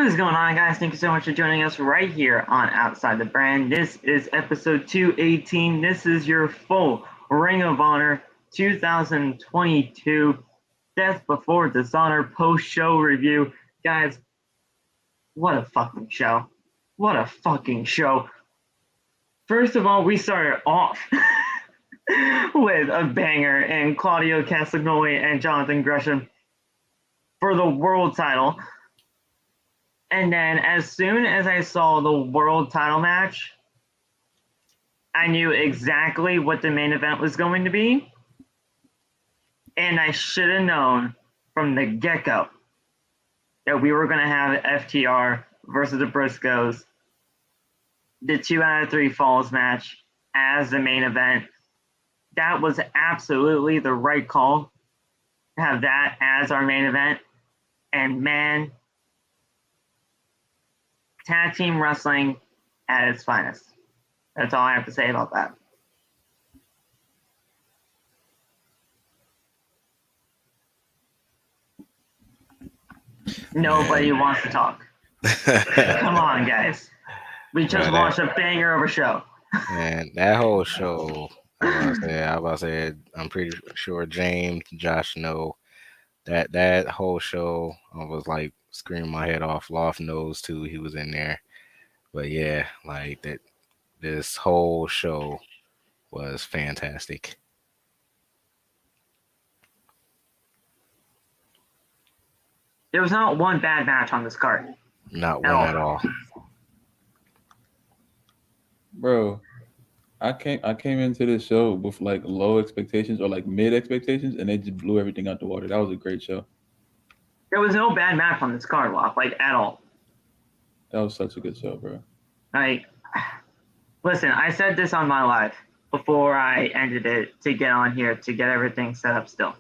What is going on, guys? Thank you so much for joining us right here on Outside the Brand. This is episode 218. This is your full Ring of Honor 2022 Death Before Dishonor post-show review. Guys, what a fucking show. What a fucking show. First of all, we started off with a banger in Claudio, Castagnoli, and Johnathan Gresham for the world title. And then as soon as I saw the world title match, I knew exactly what the main event was going to be. And I should have known from the get-go that we were going to have FTR versus the Briscoes, the 2 out of 3 falls match as the main event. That was absolutely the right call to have that as our main event. And man, tag team wrestling at its finest. That's all I have to say about that. Nobody wants to talk. Come on, guys. We just watched a banger of a show. And that whole show, I'm pretty sure James, Josh know that whole show. I was like screaming my head off. Loft knows too. He was in there. But yeah, like that. This whole show was fantastic. There was not one bad match on this card. Not one at all. Bro, I came into this show with like low expectations or like mid expectations, and they just blew everything out the water. That was a great show. There was no bad match on this card, Loft, like at all. That was such a good show, bro. Like, listen, I said this on my live before I ended it to get on here to get everything set up still.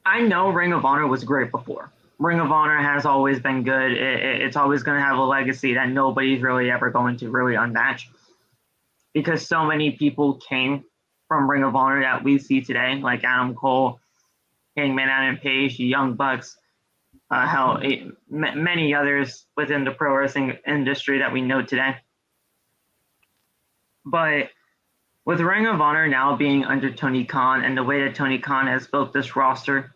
I know Ring of Honor was great before. Ring of Honor has always been good. It's always going to have a legacy that nobody's really ever going to really unmatch, because so many people came from Ring of Honor that we see today, like Adam Cole, Hangman Adam Page, the Young Bucks, many others within the pro wrestling industry that we know today. But with Ring of Honor now being under Tony Khan, and the way that Tony Khan has built this roster,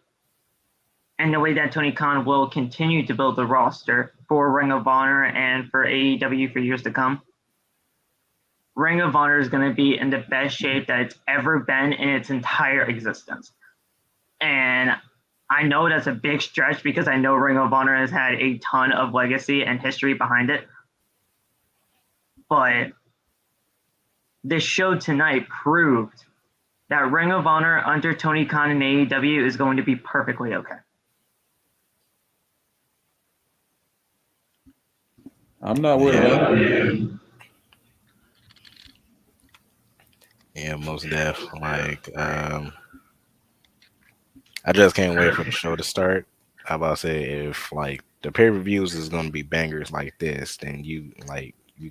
and the way that Tony Khan will continue to build the roster for Ring of Honor and for AEW for years to come, Ring of Honor is going to be in the best shape that it's ever been in its entire existence. And I know that's a big stretch because I know Ring of Honor has had a ton of legacy and history behind it. But this show tonight proved that Ring of Honor under Tony Khan and AEW is going to be perfectly okay. I'm not worried. Yeah, most def. Like, I just can't wait for the show to start. I'm about to say, if like the pay-per-views is gonna be bangers like this, then you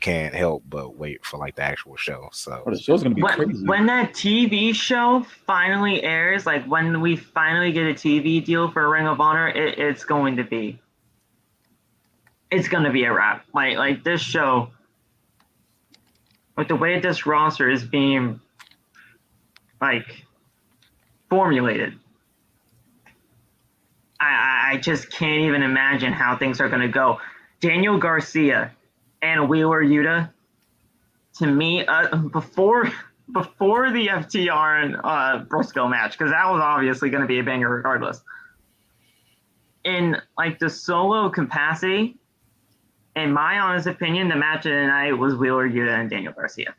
can't help but wait for like the actual show. So the show's gonna be crazy. When that TV show finally airs, like when we finally get a TV deal for Ring of Honor, it's going to be a wrap. Like this show, like the way this roster is being like formulated, I just can't even imagine how things are going to go. Daniel Garcia and Wheeler Yuta, to me, before the FTR and Briscoe match, because that was obviously going to be a banger regardless. In like the solo capacity, in my honest opinion, the match of the night was Wheeler Yuta and Daniel Garcia.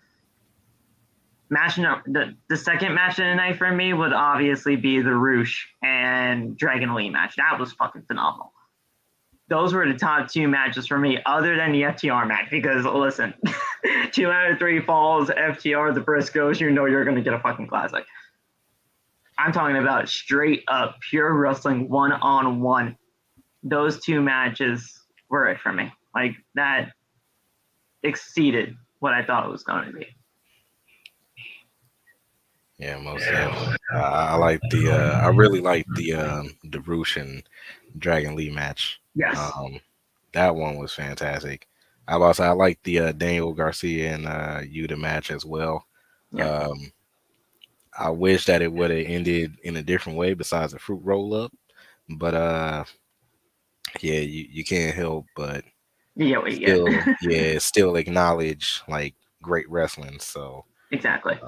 The second match of the night for me would obviously be the Roosh and Dragon Lee match. That was fucking phenomenal. Those were the top 2 matches for me, other than the FTR match, because listen, 2 out of 3 falls, FTR, the Briscoes, you know you're going to get a fucking classic. I'm talking about straight up pure wrestling one-on-one. Those 2 matches were it for me. Like, that exceeded what I thought it was going to be. Yeah, most definitely. I like I really like the Roosh and Dragon Lee match. Yes. Um, that one was fantastic. I like the Daniel Garcia and Yuta match as well. Yeah. Um, I wish that it would have ended in a different way besides the fruit roll up, but yeah, you can't help but You get what you get. still acknowledge like great wrestling. So Exactly.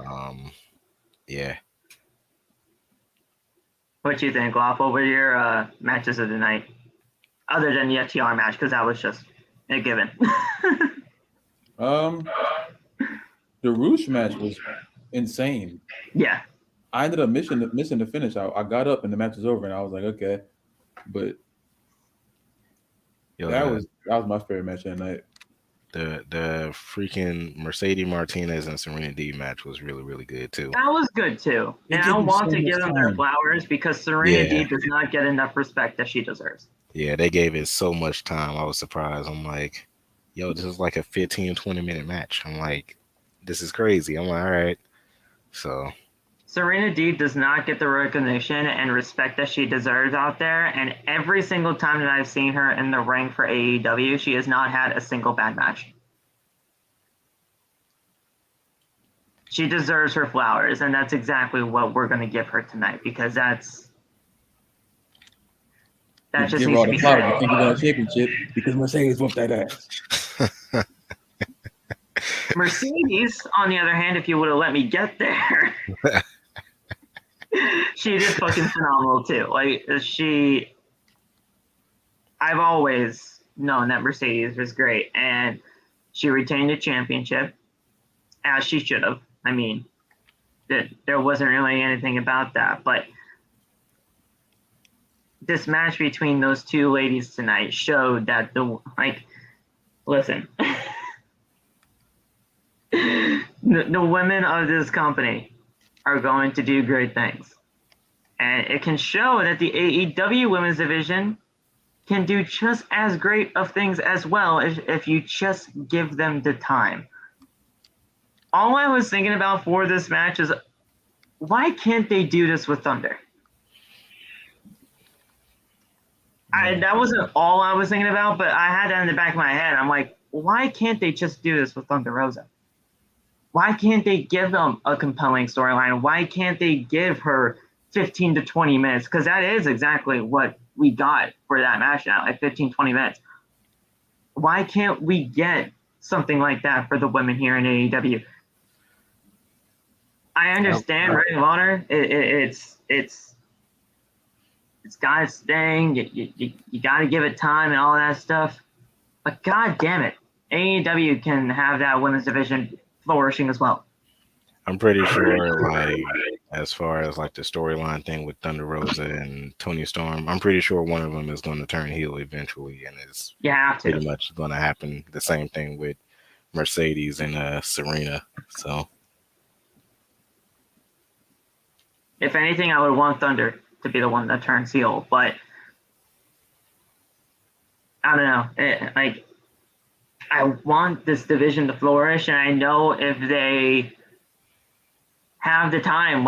yeah. What you think, Lop? What were your matches of the night? Other than the FTR match, because that was just a given. The Roosh match was insane. Yeah. I ended up missing the finish. I got up and the match was over, and I was like, okay, but Yo, that was my favorite match of the night. the freaking Mercedes Martinez and Serena D match was really, really good too. That was good too. And I want to give them their flowers because Serena D does not get enough respect that she deserves. Yeah, they gave it so much time. I was surprised. I'm like, yo, this is like a 15, 20-minute match. I'm like, this is crazy. I'm like, all right. So Serena D does not get the recognition and respect that she deserves out there. And every single time that I've seen her in the ring for AEW, she has not had a single bad match. She deserves her flowers, and that's exactly what we're going to give her tonight because that just needs to be said. You think you got a championship because Mercedes whooped that ass. Mercedes, on the other hand, if you would have let me get there, she did fucking phenomenal too. Like I've always known that Mercedes was great, and she retained the championship as she should have. I mean, there wasn't really anything about that, but this match between those two ladies tonight showed that listen, the women of this company are going to do great things. And it can show that the AEW women's division can do just as great of things as well if you just give them the time. All I was thinking about for this match is, why can't they do this with Thunder? That wasn't all I was thinking about, but I had that in the back of my head. I'm like, why can't they just do this with Thunder Rosa? Why can't they give them a compelling storyline? Why can't they give her 15 to 20 minutes? Because that is exactly what we got for that match now, like 15, 20 minutes. Why can't we get something like that for the women here in AEW? I understand Ring of Honor. It's got its thing. You got to give it time and all that stuff. But god damn it, AEW can have that women's division flourishing as well. I'm pretty sure, like, as far as like the storyline thing with Thunder Rosa and Tony Storm, I'm pretty sure one of them is going to turn heel eventually, and it's pretty much going to happen. The same thing with Mercedes and Serena. So, if anything, I would want Thunder to be the one that turns heel, but I don't know. I want this division to flourish, and I know if they have the time,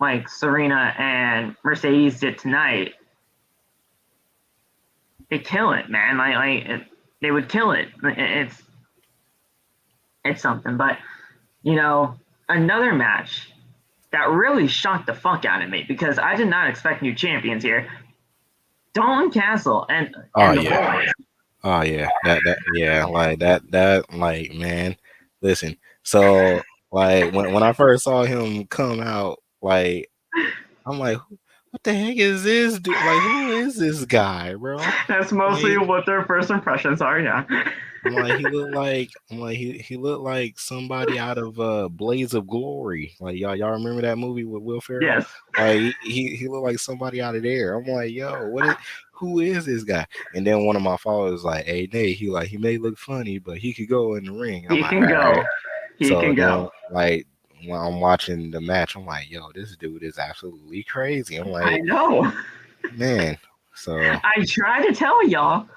like Serena and Mercedes did tonight, they'd kill it, man. They would kill it. It's something. But another match that really shocked the fuck out of me because I did not expect new champions here. Dalton Castle and man, listen. So like when I first saw him come out, like I'm like, what the heck is this dude? Like, who is this guy, bro? That's mostly what their first impressions are, yeah. I'm like, he looked like somebody out of Blades of Glory. Like y'all remember that movie with Will Ferrell? Yes. Like he looked like somebody out of there. I'm like, yo, who is this guy? And then one of my followers was like, hey Nate, he may look funny, but he could go in the ring. He can go. He can go. Like when I'm watching the match, I'm like, yo, this dude is absolutely crazy. I'm like, I know. Man. So I try to tell y'all.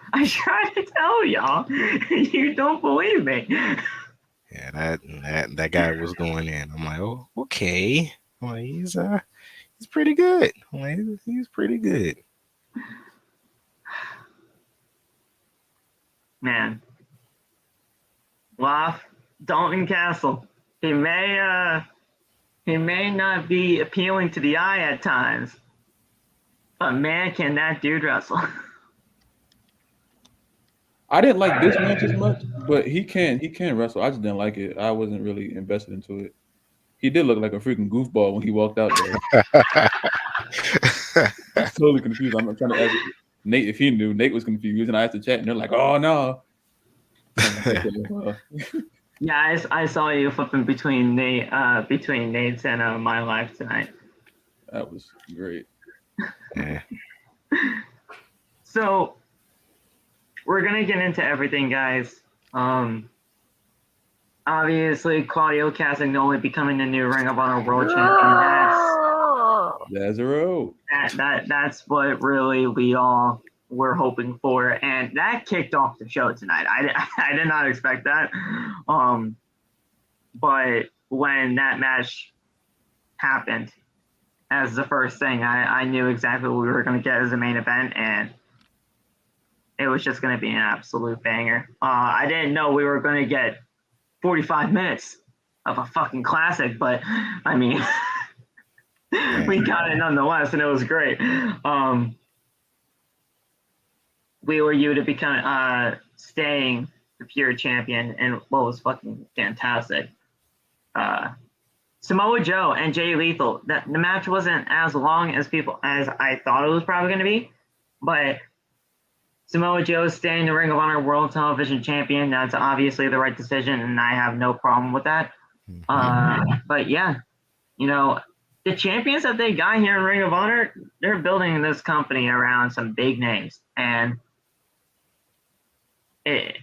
You don't believe me. Yeah, that guy was going in. I'm like, oh, okay. I'm like, he's pretty good. I'm like, he's pretty good. Man. Loft, Dalton Castle. He may not be appealing to the eye at times, but man, can that dude wrestle. I didn't like this match as much, but he can wrestle. I just didn't like it. I wasn't really invested into it. He did look like a freaking goofball when he walked out there. I was totally confused. I'm trying to ask Nate if he knew. Nate was confused, and I asked the chat, and they're like, "Oh no." Yeah, I saw you flipping between Nate's and my life tonight. That was great. Yeah. So we're gonna get into everything, guys. Obviously, Claudio Castagnoli becoming the new Ring of Honor World Champion. That's what really we all were hoping for, and that kicked off the show tonight. I did not expect that. But when that match happened as the first thing, I knew exactly what we were going to get as a main event, and it was just going to be an absolute banger. I didn't know we were going to get 45 minutes of a fucking classic, but I mean, we got it nonetheless, and it was great. We were you to become staying the pure champion, and what was fucking fantastic. Samoa Joe and Jay Lethal. The match wasn't as long as I thought it was probably going to be, but Samoa Joe staying the Ring of Honor World Television Champion. That's obviously the right decision, and I have no problem with that. But yeah, the champions that they got here in Ring of Honor, they're building this company around some big names, and it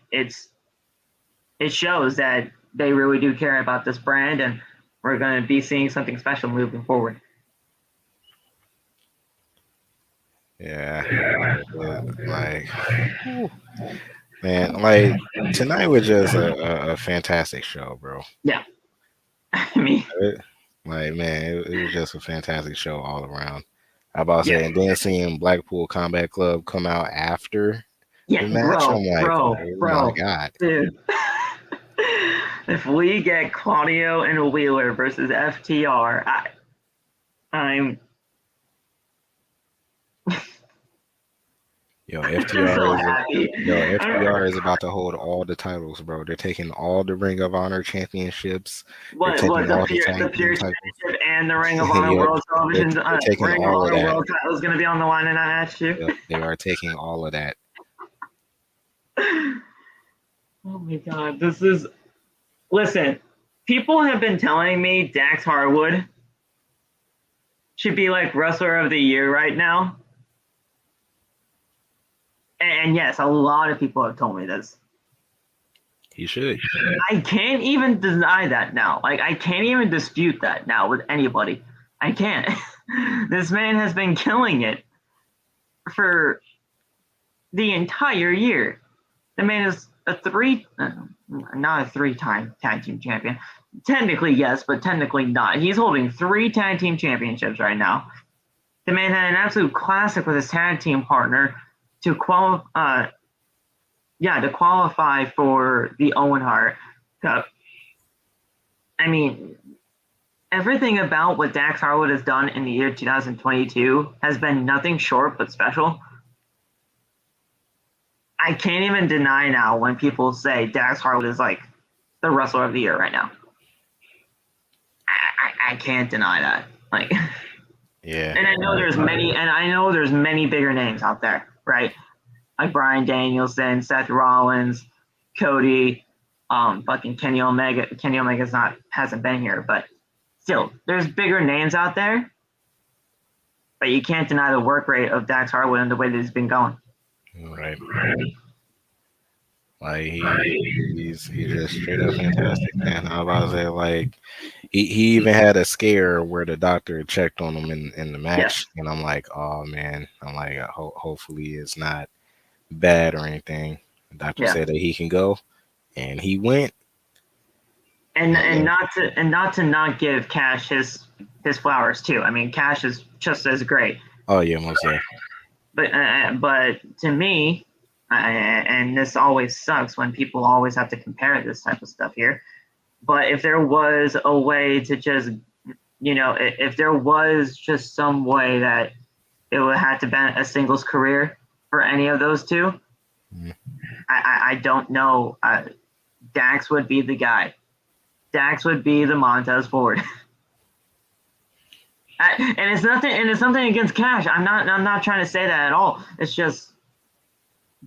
shows that they really do care about this brand, and we're going to be seeing something special moving forward. Yeah. Man, tonight was just a fantastic show, bro. Yeah. I mean, it was just a fantastic show all around. I about to say, and then seeing Blackpool Combat Club come out after the match, I'm like, bro, my God. Dude. If we get Claudio and Wheeler versus FTR, I'm FTR is about to hold all the titles, bro. They're taking all the Ring of Honor championships. The Pure Championship and the Ring of Honor World Television Ring of Honor World title is going to be on the line in that match too. Yep, they are taking all of that. Oh my God, listen, people have been telling me Dax Harwood should be like Wrestler of the Year right now. And yes, a lot of people have told me this. He should. I can't even deny that now. Like, I can't even dispute that now with anybody. I can't. This man has been killing it for the entire year. The man is not a three-time tag team champion. Technically, yes, but technically not. He's holding 3 tag team championships right now. The man had an absolute classic with his tag team partner to qualify for the Owen Hart Cup. I mean, everything about what Dax Harwood has done in the year 2022 has been nothing short but special. I can't even deny now when people say Dax Harwood is like the Wrestler of the Year right now. I can't deny that. Like, yeah. And I know there's many bigger names out there, right? Like Bryan Danielson, Seth Rollins, Cody, fucking Kenny Omega. Kenny Omega's hasn't been here, but still, there's bigger names out there. But you can't deny the work rate of Dax Harwood and the way that he's been going. Right. Like he's just straight up fantastic, man. I was about to say, like, he even had a scare where the doctor checked on him in the match, and I'm like, oh man, I'm like, hopefully it's not bad or anything. The doctor said that he can go, and he went. and not to not give Cash his flowers too. I mean, Cash is just as great. Oh yeah, most definitely. But to me, and this always sucks when people always have to compare this type of stuff here. But if there was a way to just, if there was just some way that it would have to be a singles career for any of those two, I don't know. Dax would be the guy. Dax would be the Montez Ford. And it's nothing against Cash. I'm not trying to say that at all. It's just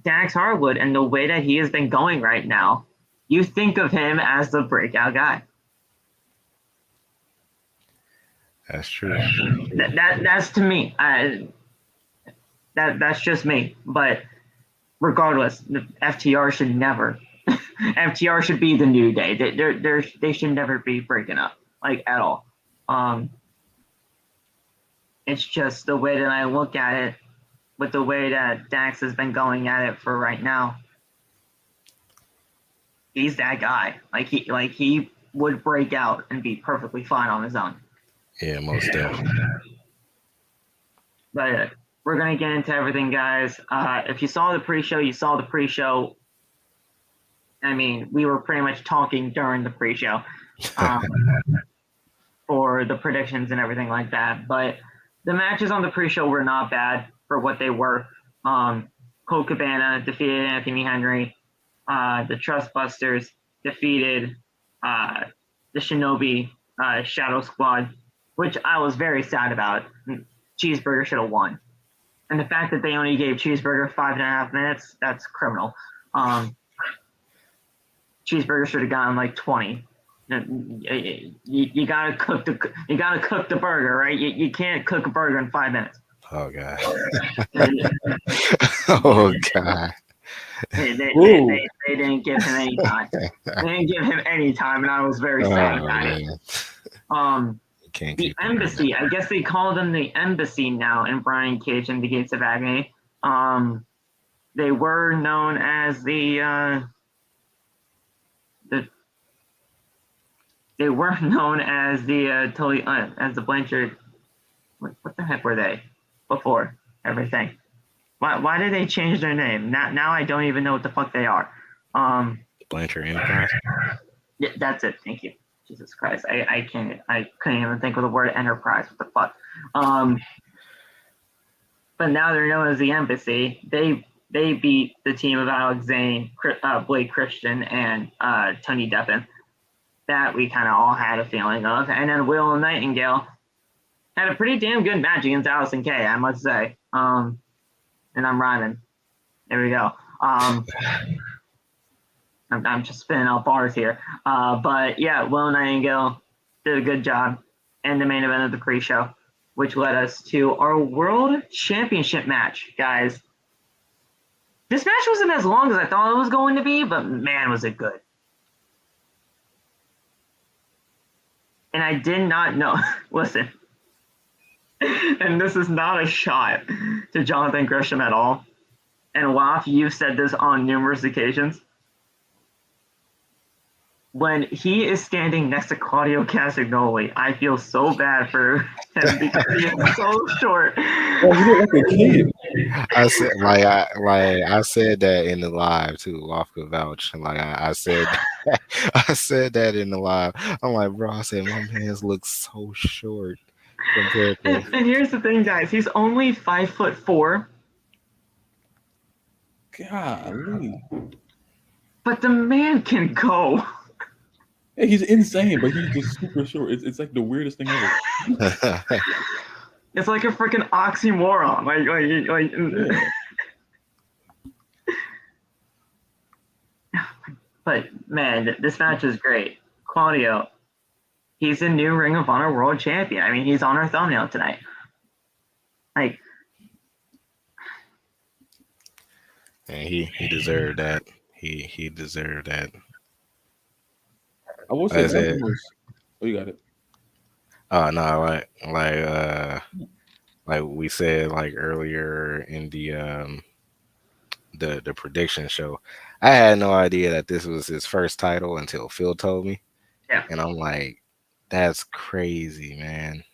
Dax Harwood and the way that he has been going right now. You think of him as the breakout guy. That's true. That's to me. That's just me. But regardless, FTR should never. FTR should be the New Day. They should never be breaking up, like, at all. It's just the way that I look at it, with the way that Dax has been going at it for right now. He's that guy. He would break out and be perfectly fine on his own. Yeah, most definitely. But we're gonna get into everything, guys. If you saw the pre-show, you saw the pre-show. I mean, we were pretty much talking during the pre-show for the predictions and everything like that. But the matches on the pre-show were not bad for what they were. Colt Cabana defeated Anthony Henry. The Trustbusters defeated the Shinobi Shadow Squad, which I was very sad about. Cheeseburger should have won. And the fact that they only gave Cheeseburger 5.5 minutes, that's criminal. Cheeseburger should have gotten like 20. You gotta cook the burger, right? You can't cook a burger in 5 minutes. Oh god. Oh god. They didn't give him any time. They didn't give him any time, and I was very sad about it. The Embassy, I guess they call them the Embassy now in Brian Cage and the Gates of Agony. They were known as the Blanchard. What the heck were they before everything? Why did they change their name? Now I don't even know what the fuck they are. Blanchard Enterprise. Yeah, that's it. Thank you. Jesus Christ, I couldn't even think of the word Enterprise. What the fuck? But now they're known as the Embassy. They beat the team of Alex Zane, Blake Christian, and Tony Deppen. That we kind of all had a feeling of. And then Will Nightingale had a pretty damn good match against Allison Kay, I must say. And I'm rhyming. There we go. I'm just spinning out bars here. But yeah, Will Nightingale did a good job in the main event of the pre-show, which led us to our World Championship match, guys. This match wasn't as long as I thought it was going to be, but man, was it good. And I did not know. Listen, and this is not a shot to Johnathan Gresham at all. And Waf, you've said this on numerous occasions. When he is standing next to Claudio Castagnoli, I feel so bad for him because he is so short. Oh, you look like a kid. I said that in the live too. Lofka vouch. I said that in the live. I'm like, bro, I said my man's look so short compared to. And here's the thing, guys. He's only 5'4". Golly. But the man can go. Yeah, he's insane, but he's just super short. It's like the weirdest thing ever. It's like a freaking oxymoron. Yeah. But man, this match is great. Claudio, he's a new Ring of Honor World Champion. I mean, he's on our thumbnail tonight. And he deserved that. He deserved that. I will say that was. Oh, you got it. No, like we said earlier in the prediction show, I had no idea that this was his first title until Phil told me, Yeah. And I'm like, that's crazy, man.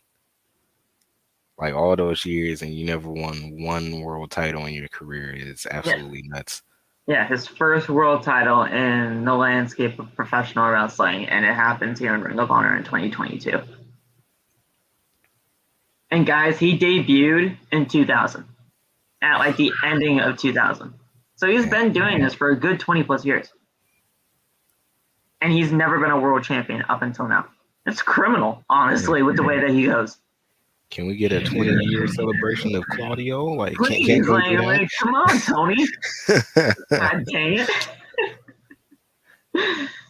Like all those years and you never won one world title in your career is absolutely nuts. Yeah, his first world title in the landscape of professional wrestling, and it happens here in Ring of Honor in 2022. And guys, he debuted in 2000, at like the ending of 2000. So he's been doing this for a good 20 plus years. And he's never been a world champion up until now. It's criminal, honestly, with the way that he goes. Can we get a 20-year celebration of Claudio? Like, Please, can't we do that? like, come on, Tony. God dang it.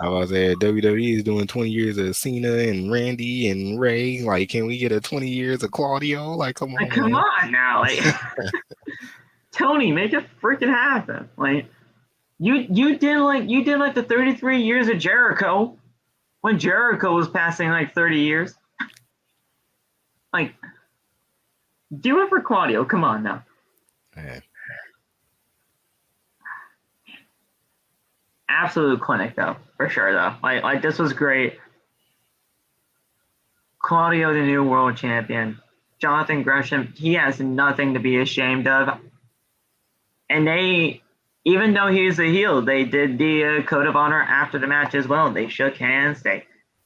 I was at WWE is doing 20 years of Cena and Randy and Ray. Like, can we get a 20 years of Claudio? Like, come on, Like, come man. on now. Like, Tony, make it freaking happen. Like, you did like the 33 years of Jericho when Jericho was passing like 30 years. Like, do it for Claudio. Come on now. Man. Absolute clinic though, for sure though. Like this was great. Claudio, the new world champion. Johnathan Gresham, he has nothing to be ashamed of. And they, even though he's a heel, they did the code of honor after the match as well. They shook hands. They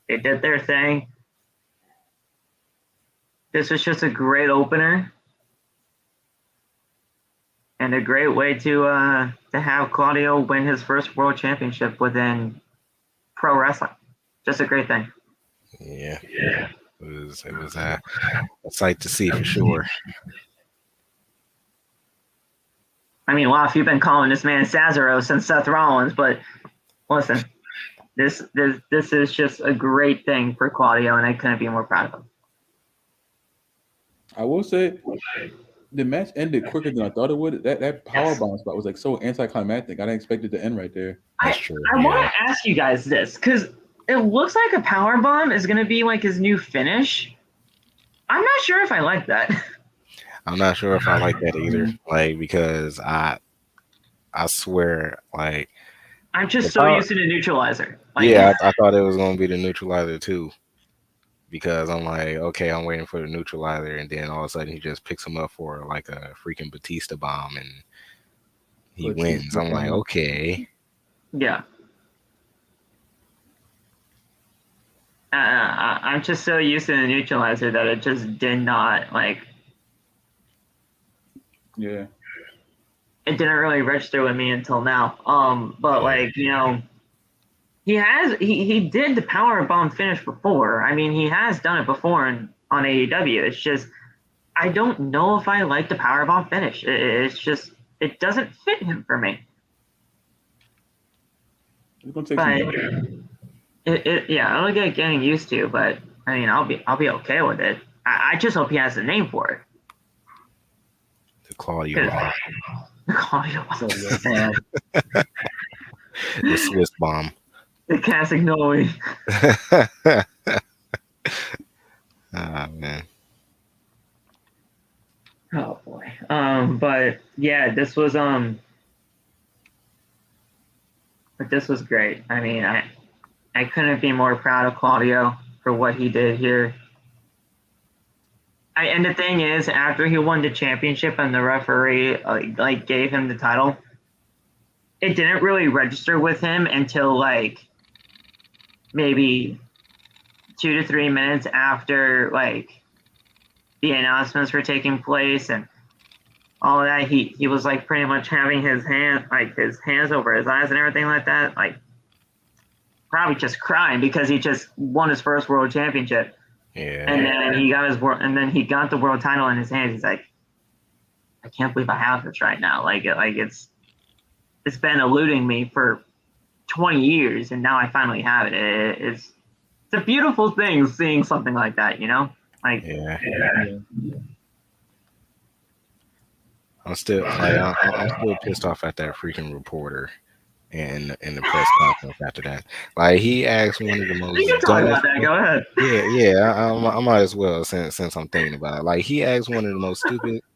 did their thing. This was just a great opener. And a great way to have Claudio win his first world championship within pro wrestling. Just a great thing. Yeah. It was a sight to see for sure. I mean, wow, if you've been calling this man Cesaro since Seth Rollins, but listen, this is just a great thing for Claudio, and I couldn't be more proud of him. I will say the match ended quicker than I thought it would. That powerbomb spot was like so anticlimactic. I didn't expect it to end right there. That's true. I want to ask you guys this because it looks like a powerbomb is going to be like his new finish. I'm not sure if I like that. I'm not sure if I like that either. Like, because I swear, like, I'm just so used to the neutralizer. Like, yeah, I thought it was gonna be the neutralizer too. Because I'm like, okay, I'm waiting for the neutralizer, and then all of a sudden he just picks him up for like a freaking Batista bomb, and he wins. I'm like, okay. Yeah. I'm just so used to the neutralizer that it just did not like. Yeah. It didn't really register with me until now. But like, you know, he did the power bomb finish before. I mean, he has done it before on AEW. It's just I don't know if I like the power bomb finish. It's just it doesn't fit him for me. It's gonna take some time. It'll get getting used to, but I mean, I'll be okay with it. I just hope he has a name for it. The Claudio bomb. The Claudio bomb. The Swiss bomb. The Castagnoli. Ah, man. Oh boy. But yeah, this was great. I mean, I couldn't be more proud of Claudio for what he did here. And the thing is, after he won the championship and the referee like gave him the title, it didn't really register with him until like maybe 2 to 3 minutes after like the announcements were taking place and all of that. He was like pretty much having his hands over his eyes and everything like that, like probably just crying because he just won his first world championship. Yeah. And then he got the world title in his hands. He's like, I can't believe I have this right now. Like it's been eluding me for 20 years, and now I finally have it. It's a beautiful thing seeing something like that, you know? Like, yeah. I'm still pissed off at that freaking reporter in the press conference after that. Like, he asked one of the most. You can talk about that. Go ahead. Yeah. I might as well since I'm thinking about it. Like, he asked one of the most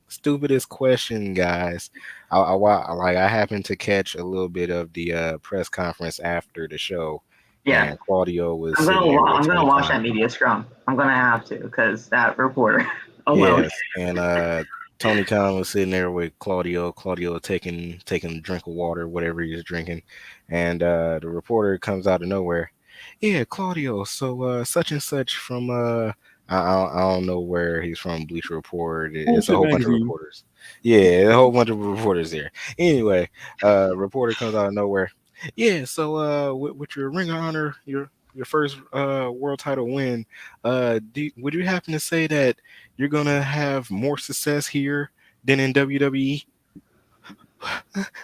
stupidest question, guys. I happened to catch a little bit of the press conference after the show, Yeah. And Claudio was I'm sitting there with I'm gonna Tony watch Khan. that media scrum. I'm gonna have to because that reporter alone. Yes, and Tony Khan was sitting there with Claudio. Claudio taking a drink of water, whatever he was drinking, and the reporter comes out of nowhere. Yeah, Claudio. So such and such from I don't know where he's from. Bleacher Report. It's a whole bunch of reporters. Yeah, a whole bunch of reporters there. Anyway, reporter comes out of nowhere. Yeah. So with your ring of honor, your first world title win, would you happen to say that you're gonna have more success here than in WWE?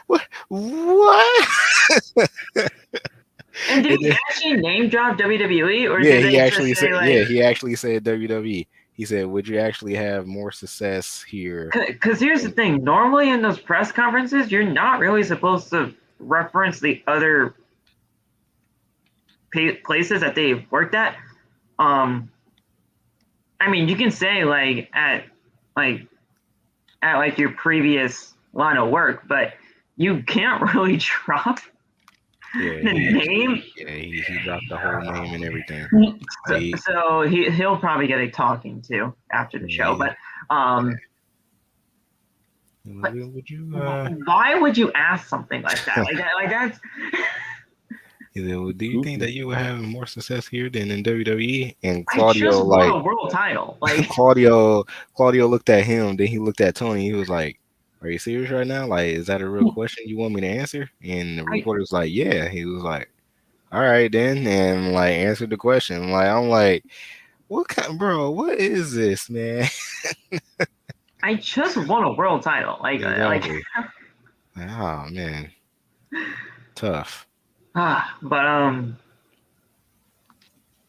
What? And did he actually name drop WWE, or Yeah, did he they actually just say said. like? Yeah, he actually said WWE. He said, "Would you actually have more success here?" Because here's the thing: normally in those press conferences, you're not really supposed to reference the other places that they've worked at. I mean, you can say like your previous line of work, but you can't really drop Yeah, the name. he dropped the whole name and everything. So he'll probably get a talking to after the show. But would you? Why would you ask something like that? Like that's. Do you think that you would have more success here than in WWE? And I Claudio just won a world title. Like Claudio looked at him, then he looked at Tony. He was like, "Are you serious right now? Like, is that a real question you want me to answer?" And the reporter's like, "Yeah." He was like, "All right then," and like answered the question. Like I'm like, "What kind, bro? What is this, man?" I just won a world title. Exactly. Oh man, tough.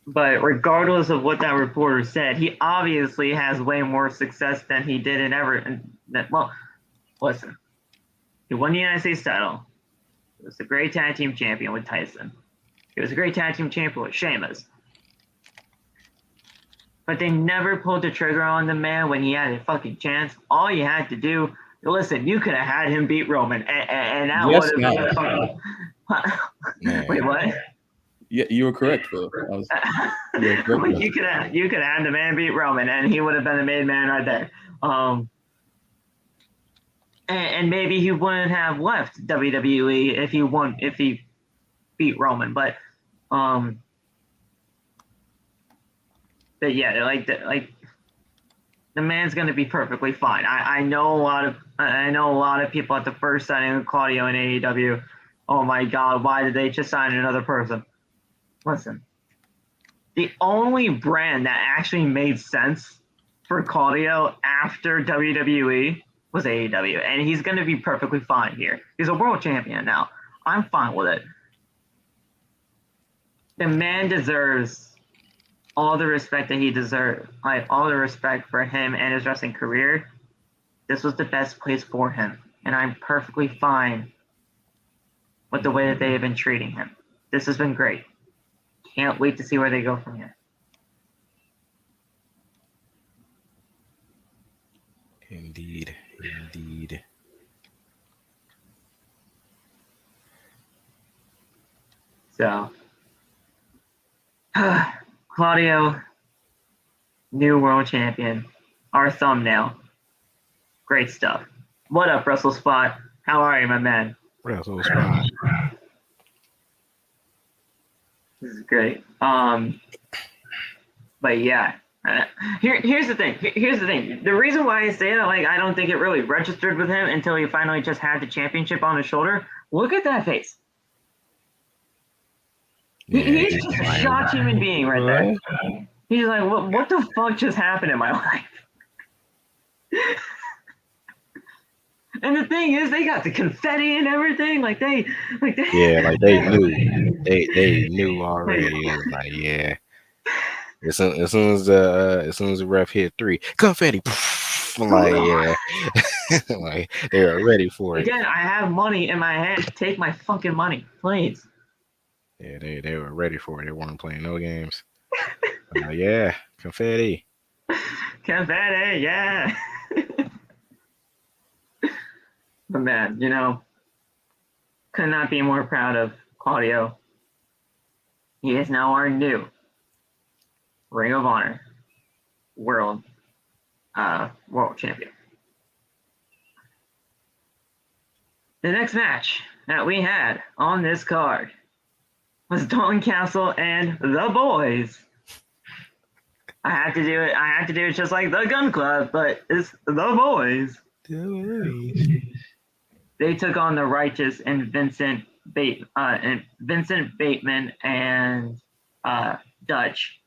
But regardless of what that reporter said, he obviously has way more success than he did in ever. Well, listen, he won the United States title. He was a great tag team champion with Tyson. He was a great tag team champion with Sheamus. But they never pulled the trigger on the man when he had a fucking chance. All you had to do, listen, you could have had him beat Roman, and that would have been fucking. Wait, what? Yeah, you were correct, Phil. You could have had the man beat Roman, and he would have been the main man right there. And maybe he wouldn't have left WWE if he beat Roman, but yeah, like the man's gonna be perfectly fine. I know a lot of people at the first signing of Claudio in AEW. Oh my God, why did they just sign another person? Listen, the only brand that actually made sense for Claudio after WWE was AEW, and he's going to be perfectly fine here. He's a world champion now. I'm fine with it. The man deserves all the respect that he deserves, like all the respect for him and his wrestling career. This was the best place for him, and I'm perfectly fine with the way that they have been treating him. This has been great. Can't wait to see where they go from here. Indeed. So, Claudio, new world champion, our thumbnail. Great stuff. What up, Russell Spot? How are you, my man? Russell Spot. This is great. But yeah, here's the thing. The reason why I say that, like, I don't think it really registered with him until he finally just had the championship on his shoulder. Look at that face. Yeah, he's just a shocked human being right there. He's like, what the fuck just happened in my life? And the thing is, they got the confetti and everything. They knew. They knew already. It was like, yeah. As soon as the ref hit 3, confetti. I'm like, yeah. Like they were ready for it. Again, I have money in my hand. Take my fucking money, please. Yeah, they were ready for it. They weren't playing no games. Yeah, confetti. Confetti, yeah. But man, could not be more proud of Claudio. He is now our new Ring of Honor World Champion. The next match that we had on this card was Dalton Castle and the Boys. I had to do it. I had to do it just like the Gun Club, but it's the Boys. They took on the Righteous and Vincent Bateman and Dutch.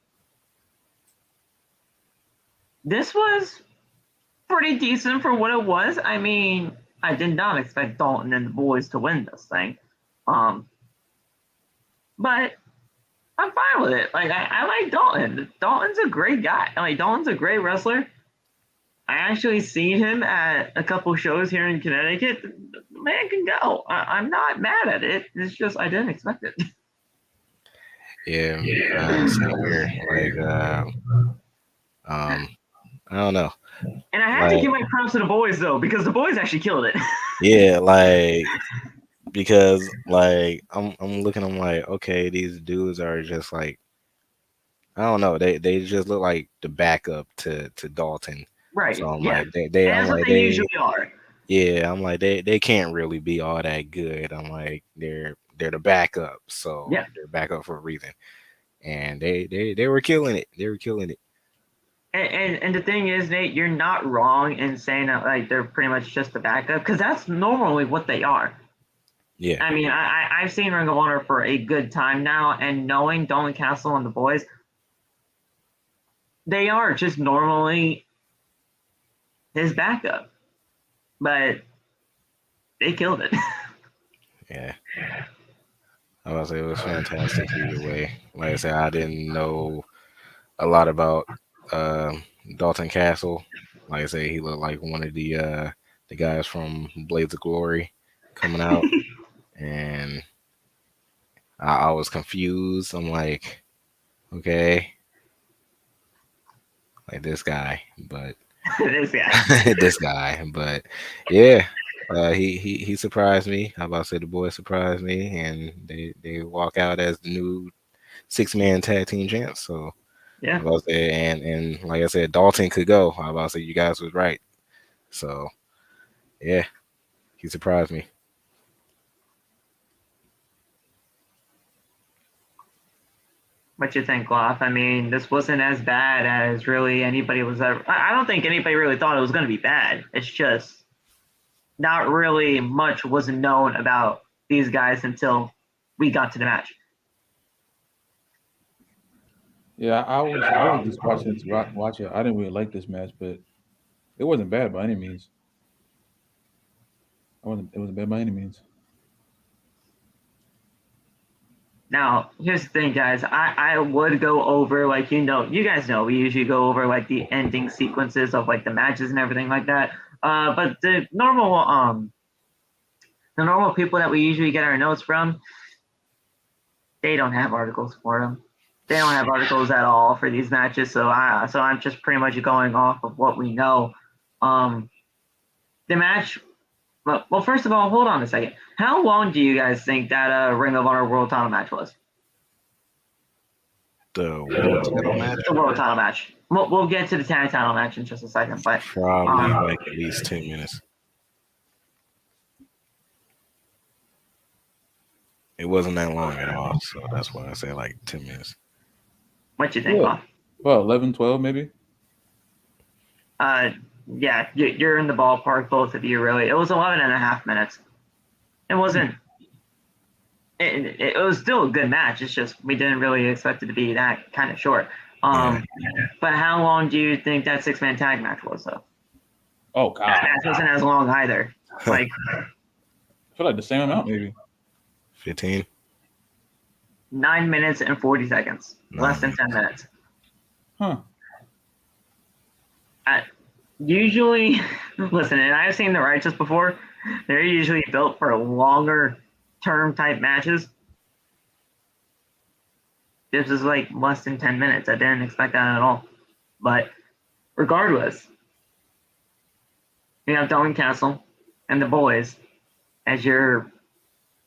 This was pretty decent for what it was. I mean, I did not expect Dalton and the Boys to win this thing. But I'm fine with it. Like, I like Dalton. Dalton's a great guy. Like, Dalton's a great wrestler. I actually seen him at a couple shows here in Connecticut. The man can go. I'm not mad at it. It's just I didn't expect it. Yeah, same here. Like, I don't know. And I had to give my props to the Boys though, because the Boys actually killed it. Yeah, like because like I'm looking, I'm like, okay, these dudes are just like, I don't know, they just look like the backup to Dalton. Right. So I'm yeah. like they And I'm that's like what they usually are. Yeah, I'm like they can't really be all that good. I'm like they're the backup, so Yeah. they're backup for a reason. And they were killing it. They were killing it. And the thing is, Nate, you're not wrong in saying that like they're pretty much just the backup, because that's normally what they are. Yeah. I mean, I've seen Ring of Honor for a good time now, and knowing Dalton Castle and the Boys, they are just normally his backup. But they killed it. Yeah. I was say it was fantastic either way. Like I said, I didn't know a lot about Dalton Castle. Like I say, he looked like one of the guys from Blades of Glory coming out, and I was confused. I'm like, okay, like this guy, but This guy. this guy, but yeah. He surprised me. How about to say the Boys surprised me, and they walk out as the new 6-man tag team champs. So Yeah. I about to say, and like I said, Dalton could go. I about to say you guys was right. So yeah, he surprised me. What you think, Gloff? I mean, this wasn't as bad as really anybody was ever. I don't think anybody really thought it was going to be bad. It's just not really much was known about these guys until we got to the match. Yeah, I was just watching it to watch it. I didn't really like this match, but it wasn't bad by any means. It wasn't bad by any means. Now, here's the thing, guys. I would go over, like, you guys know, we usually go over, like, the ending sequences of, like, the matches and everything like that. But the normal people that we usually get our notes from, they don't have articles for them. They don't have articles at all for these matches, so I'm just pretty much going off of what we know. The match. Well, first of all, hold on a second. How long do you guys think that Ring of Honor World Title match was? The world title match? The World Title match. We'll get to the tag title match in just a second, but Probably like at least 10 minutes. It wasn't that long at all, so that's why I say like 10 minutes. What you think, Bob? Well, 11, 12 maybe? Yeah, you're in the ballpark, both of you, really. It was 11 and a half minutes. It wasn't... It was still a good match. It's just we didn't really expect it to be that kind of short. But how long do you think that 6-man tag match was, though? Oh, God. That match wasn't as long either. Like, I feel like the same amount, maybe. 15? 9 minutes and 40 seconds. Less than 10 minutes. Huh. Usually, listen, and I've seen the Righteous before. They're usually built for longer term type matches. This is like less than 10 minutes. I didn't expect that at all. But regardless, you have Dalton Castle and the Boys as your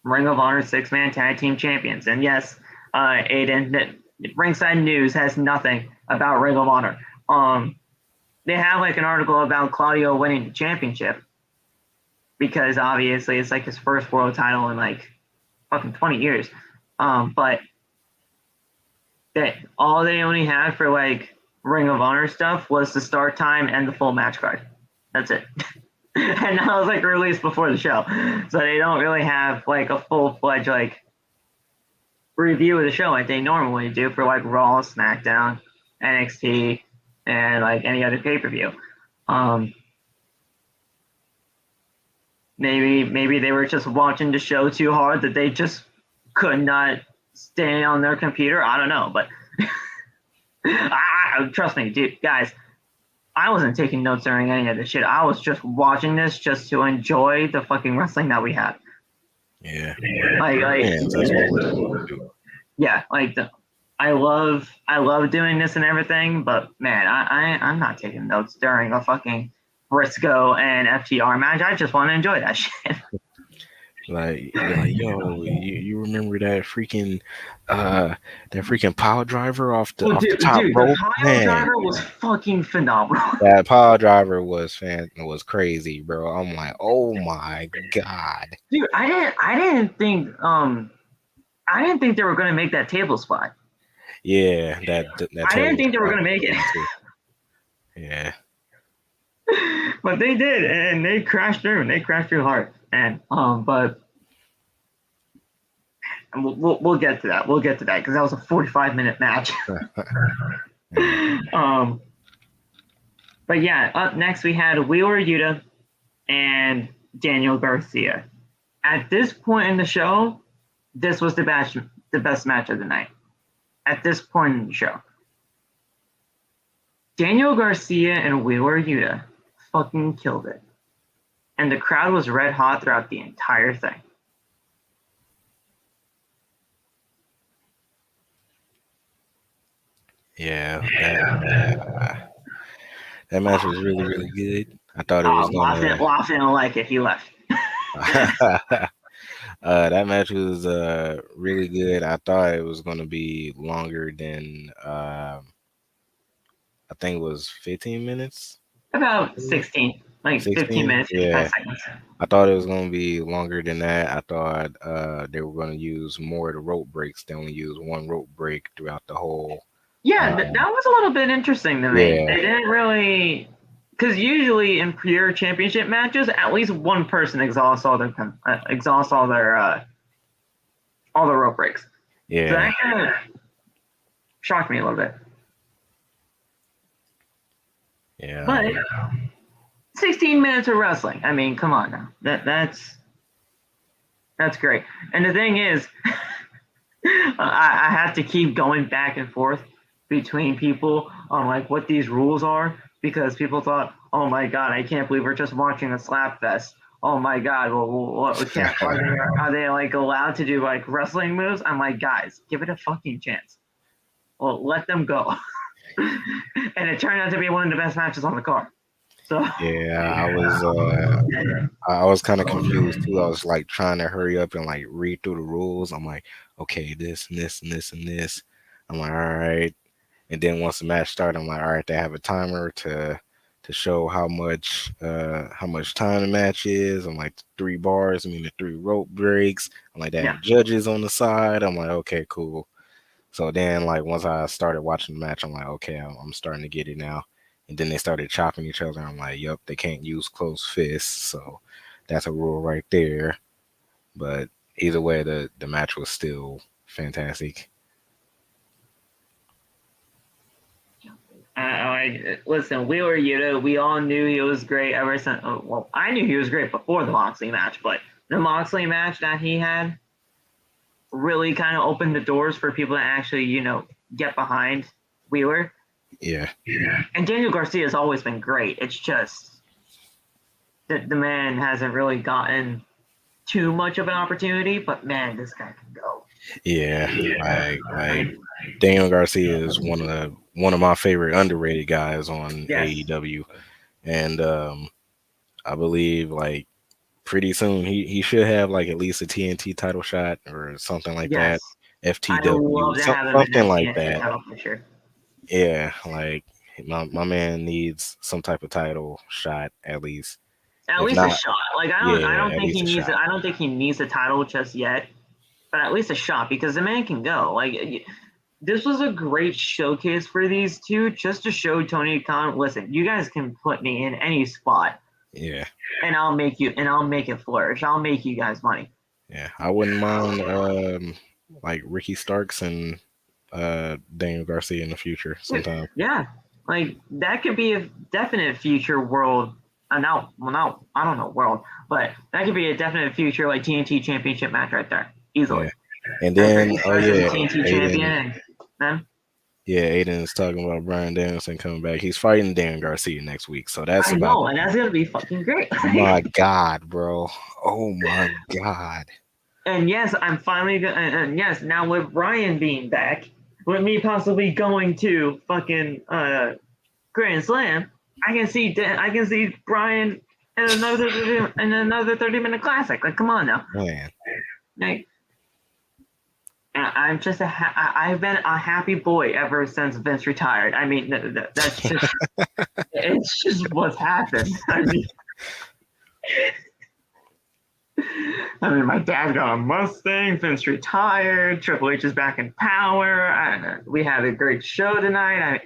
Ring of Honor 6-man tag team champions. And yes, Aiden, Ringside News has nothing about Ring of Honor. They have like an article about Claudio winning the championship because obviously it's like his first world title in like fucking 20 years. But that all they only had for like Ring of Honor stuff was the start time and the full match card. That's it. And that was like released before the show. So they don't really have like a full-fledged like review of the show like they normally do for like Raw, SmackDown, NXT, and like any other pay-per-view. Maybe they were just watching the show too hard that they just could not stay on their computer. I don't know, but trust me, dude, guys, I wasn't taking notes during any of this shit. I was just watching this just to enjoy the fucking wrestling that we had. Yeah. Yeah, like I love doing this and everything, but man, I'm not taking notes during a fucking Briscoe and FTR match. I just want to enjoy that shit. Like yo, you remember that freaking pile driver off the top rope? The pile driver was fucking phenomenal. That pile driver was crazy, bro. I'm like, oh my god, dude. I didn't think they were gonna make that table spot. Yeah, that I didn't think they were gonna make it. Yeah, but they did, and they crashed through. And they crashed through hard. And but we'll get to that. We'll get to that because that was a 45-minute match. But yeah, up next we had Wheeler Yuta and Daniel Garcia. At this point in the show, this was the best match of the night. At this point in the show, Daniel Garcia and Wheeler Yuta fucking killed it. And the crowd was red hot throughout the entire thing. Yeah, that match was really, really good. I thought it was Loft didn't like it. He left. That match was really good. I thought it was going to be longer than I think it was 15 minutes. About 16. Like 15 minutes, 55 seconds. I thought it was going to be longer than that. I thought they were going to use more of the rope breaks. They only used one rope break throughout the whole. Yeah, that was a little bit interesting to me. Yeah. They didn't really, because usually in pure championship matches, at least one person exhausts all their rope breaks. Yeah, so that kind of shocked me a little bit. Yeah, but 16 minutes of wrestling. I mean, come on now. That's great. And the thing is, I have to keep going back and forth between people on like what these rules are because people thought, oh my god, I can't believe we're just watching a slap fest. Oh my god, are they like allowed to do like wrestling moves? I'm like, guys, give it a fucking chance. Well, let them go. And it turned out to be one of the best matches on the card. So yeah, I was kind of confused too. I was like trying to hurry up and like read through the rules. I'm like, okay, this and this and this and this. I'm like, all right. And then once the match started, I'm like, all right, they have a timer to show how much time the match is. I'm like 3 bars, the 3 rope breaks. I'm like, they have judges on the side. I'm like, okay, cool. So then like once I started watching the match, I'm like, okay, I'm starting to get it now. And then they started chopping each other. I'm like, yep, they can't use closed fists. So that's a rule right there. But either way, the match was still fantastic. Listen, Wheeler Yuta, we all knew he was great ever since. Well, I knew he was great before the Moxley match, but the Moxley match that he had really kind of opened the doors for people to actually, get behind Wheeler. Yeah. And Daniel Garcia has always been great. It's just that the man hasn't really gotten too much of an opportunity, but man, this guy can go. Yeah. Like Daniel Garcia is one of my favorite underrated guys on AEW. And I believe like pretty soon he should have like at least a TNT title shot or something like that. I FTW, would love to have him something in like that that. title picture. Yeah, like my man needs some type of title shot at least. At If least a not, shot. Like I yeah, don't at think he least a needs. shot. I don't think he needs a title just yet, but at least a shot because the man can go. Like this was a great showcase for these two, just to show Tony Khan. Listen, you guys can put me in any spot, Yeah, and I'll make it flourish. I'll make you guys money. yeah. I wouldn't mind like Ricky Starks and Daniel Garcia in the future sometime. Yeah, like that could be a definite future world. I don't know world, but that could be a definite future like TNT Championship match right there, easily. Yeah. And then TNT champion, Aiden, and then Aiden's talking about Bryan Danielson coming back. He's fighting Dan Garcia next week, so that's I about. know, and that's gonna be fucking great. My God, bro! Oh my God! And yes, I'm finally gonna. And yes, now with Brian being back, with me possibly going to fucking Grand Slam, I can see Brian in another 30-minute classic. Like, come on now. Man, Like, I'm just I've been a happy boy ever since Vince retired. I mean, that's just it's just what's happened. I mean, my dad got a Mustang. Vince retired. Triple H is back in power. We had a great show tonight.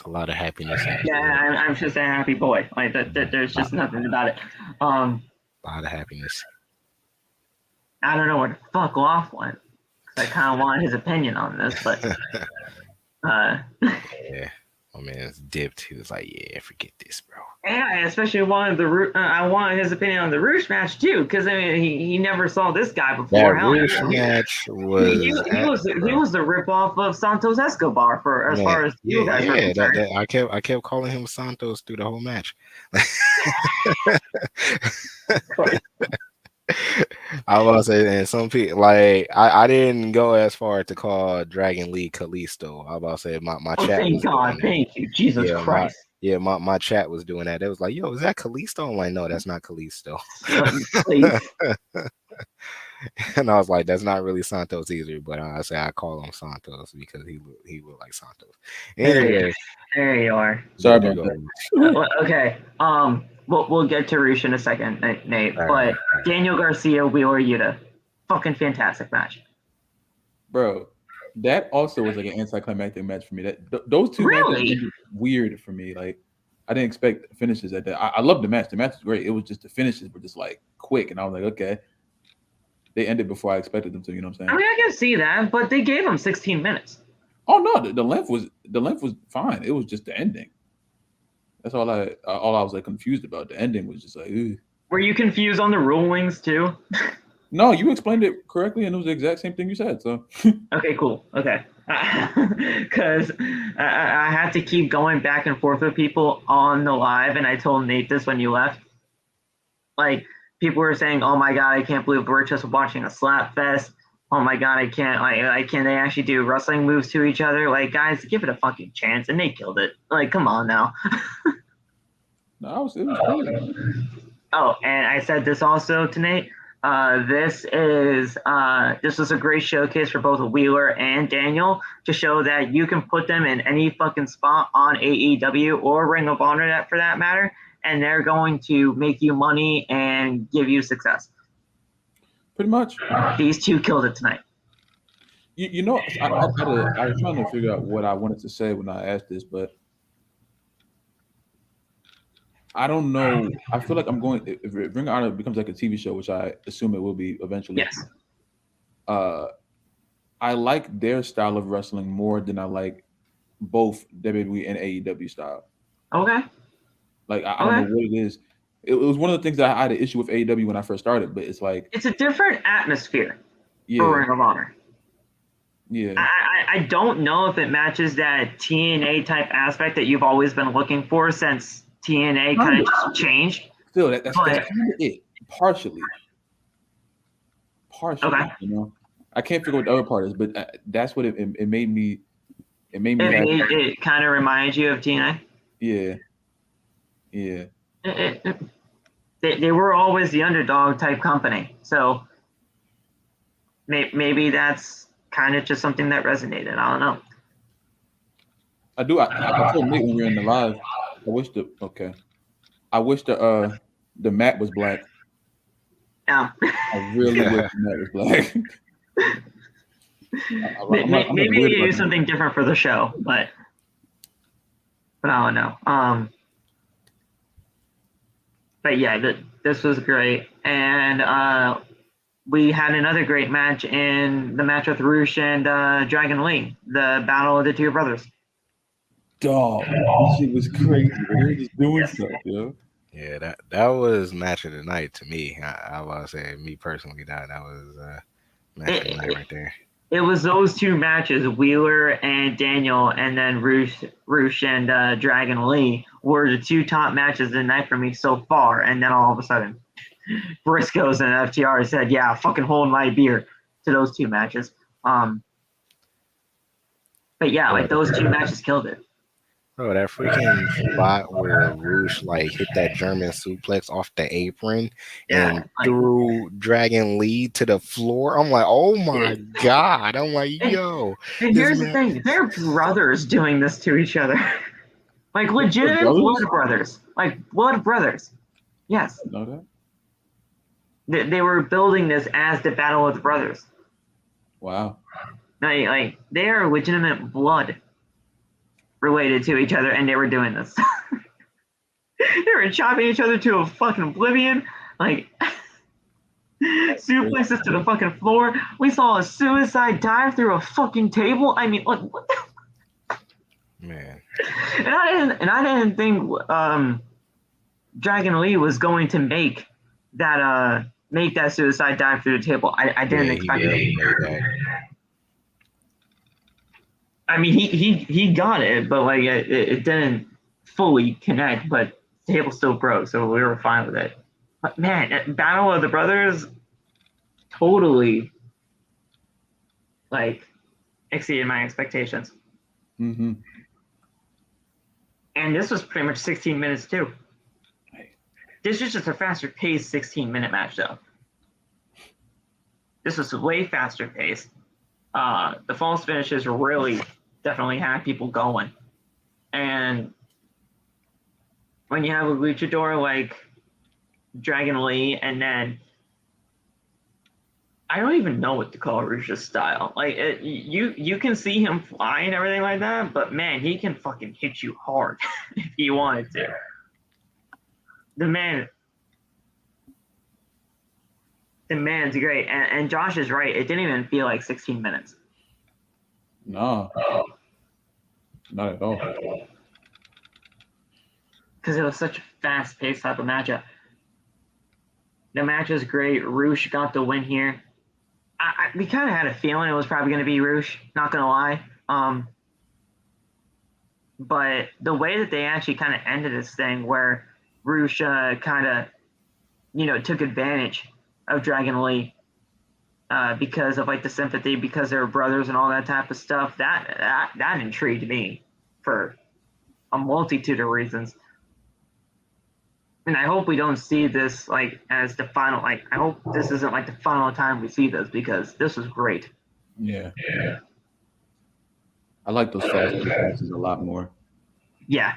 it's a lot of happiness. Yeah, I'm just a happy boy. Like there's just nothing about it. A lot of happiness. I don't know where the fuck Loft went. I kind of want his opinion on this, but Yeah, my man's dipped. He was like, "Yeah, forget this, bro." yeah, I especially wanted I wanted his opinion on the Roosh match too, because I mean he never saw this guy before. That Roosh match was he was the ripoff of Santos Escobar for as far as you guys are concerned. I kept calling him Santos through the whole match. I was say, and some people like I didn't go as far to call Dragon Lee Kalisto. I was about to say my chat. Thank God, thank you, Jesus Christ. My chat was doing that. It was like, yo, is that Kalisto? I'm like, no, that's not Kalisto. And I was like, that's not really Santos either. But I say I call him Santos because he looked like Santos. Anyway, there you are. Sorry about that. Okay. We'll get to Roosh in a second, Nate. Right. But Daniel Garcia, Wheeler Yuta, fucking fantastic match, bro. That also was like an anticlimactic match for me. Those two matches were weird for me. Like I didn't expect finishes at that. I love the match. The match was great. It was just the finishes were just like quick, and I was like, okay. They ended before I expected them to. You know what I'm saying? I mean, I can see that, but they gave him 16 minutes. Oh no, the length was fine. It was just the ending. That's all I was like confused about. The ending was just like, ew. Were you confused on the rulings too? No, you explained it correctly, and it was the exact same thing you said. So okay, cool. Okay, because I had to keep going back and forth with people on the live, and I told Nate this when you left. Like people were saying, "Oh my God, I can't believe we're just watching a slap fest." Oh my God, I can't. Like, can they actually do wrestling moves to each other? Like, guys, give it a fucking chance, and they killed it. Like, come on now. No, it was cool. Oh, and I said this also to Nate. This was a great showcase for both Wheeler and Daniel to show that you can put them in any fucking spot on AEW or Ring of Honor, for that matter, and they're going to make you money and give you success. Pretty much. These two killed it tonight. You know, I was trying to figure out what I wanted to say when I asked this, but I don't know. I feel like I'm going. If Ring of Honor becomes like a TV show, which I assume it will be eventually. Yes. I like their style of wrestling more than I like both WWE and AEW style. Okay. Like I don't know what it is. It was one of the things that I had an issue with AEW when I first started, but it's like it's a different atmosphere for Ring of Honor. Yeah. I don't know if it matches that TNA type aspect that you've always been looking for since TNA kind of just changed. Still, that's kind of it. Partially. Okay. You know, I can't figure out what the other part is, but that's what it made me. It made me. It kind of reminds you of TNA. Yeah. Yeah. They were always the underdog type company, so maybe that's kind of just something that resonated. I don't know. I do. I told Nate when we were in the live. I wish the mat was black. Yeah. I really wish the mat was black. Maybe we do something different for the show, but I don't know. But yeah, this was great, and we had another great match in the match with Roosh and Dragon Lee, the battle of the two brothers. Dog, this shit was crazy. They were just doing stuff, yo. Yeah, that was match of the night to me. I was say me personally, that was match of the night right there. It was those two matches, Wheeler and Daniel, and then Roosh and Dragon Lee were the two top matches of the night for me so far. And then all of a sudden, Briscoes and FTR said, "Yeah, fucking hold my beer" to those two matches. But yeah, like those two matches killed it. Bro, that freaking spot where Roosh like hit that German suplex off the apron and threw Dragon Lee to the floor. I'm like, oh my god! I'm like, yo. And here's the thing: they're brothers doing this to each other, like legitimate blood brothers, like blood brothers. Yes. Know that? They were building this as the Battle of the Brothers. Wow. Like they are legitimate blood related to each other, and they were doing this. They were chopping each other to a fucking oblivion, like suplexes to the fucking floor. We saw a suicide dive through a fucking table. I mean, what the man? And I didn't think Dragon Lee was going to make that suicide dive through the table. I didn't expect it. I mean, he got it, but like it didn't fully connect. But the table still broke, so we were fine with it. But man, Battle of the Brothers totally like exceeded my expectations. Mm-hmm. And this was pretty much 16 minutes too. This was just a faster paced 16-minute match, though. This was way faster paced. The false finishes really definitely had people going. And when you have a luchador like Dragon Lee, and then I don't even know what to call Rush's style. Like you can see him fly and everything like that, but man, he can fucking hit you hard if he wanted to. The man's great, and Josh is right. It didn't even feel like 16 minutes. No, not at all. Because it was such a fast-paced type of matchup. The match was great. Roosh got the win here. We kind of had a feeling it was probably going to be Roosh, not going to lie. But the way that they actually kind of ended this thing, where Roosh kind of, took advantage of Dragon Lee because of like the sympathy, because they were brothers and all that type of stuff. That intrigued me for a multitude of reasons. And I hope we don't see this like as the final. Like I hope this isn't like the final time we see this, because this was great. Yeah. I like those fast matches a lot more. Yeah.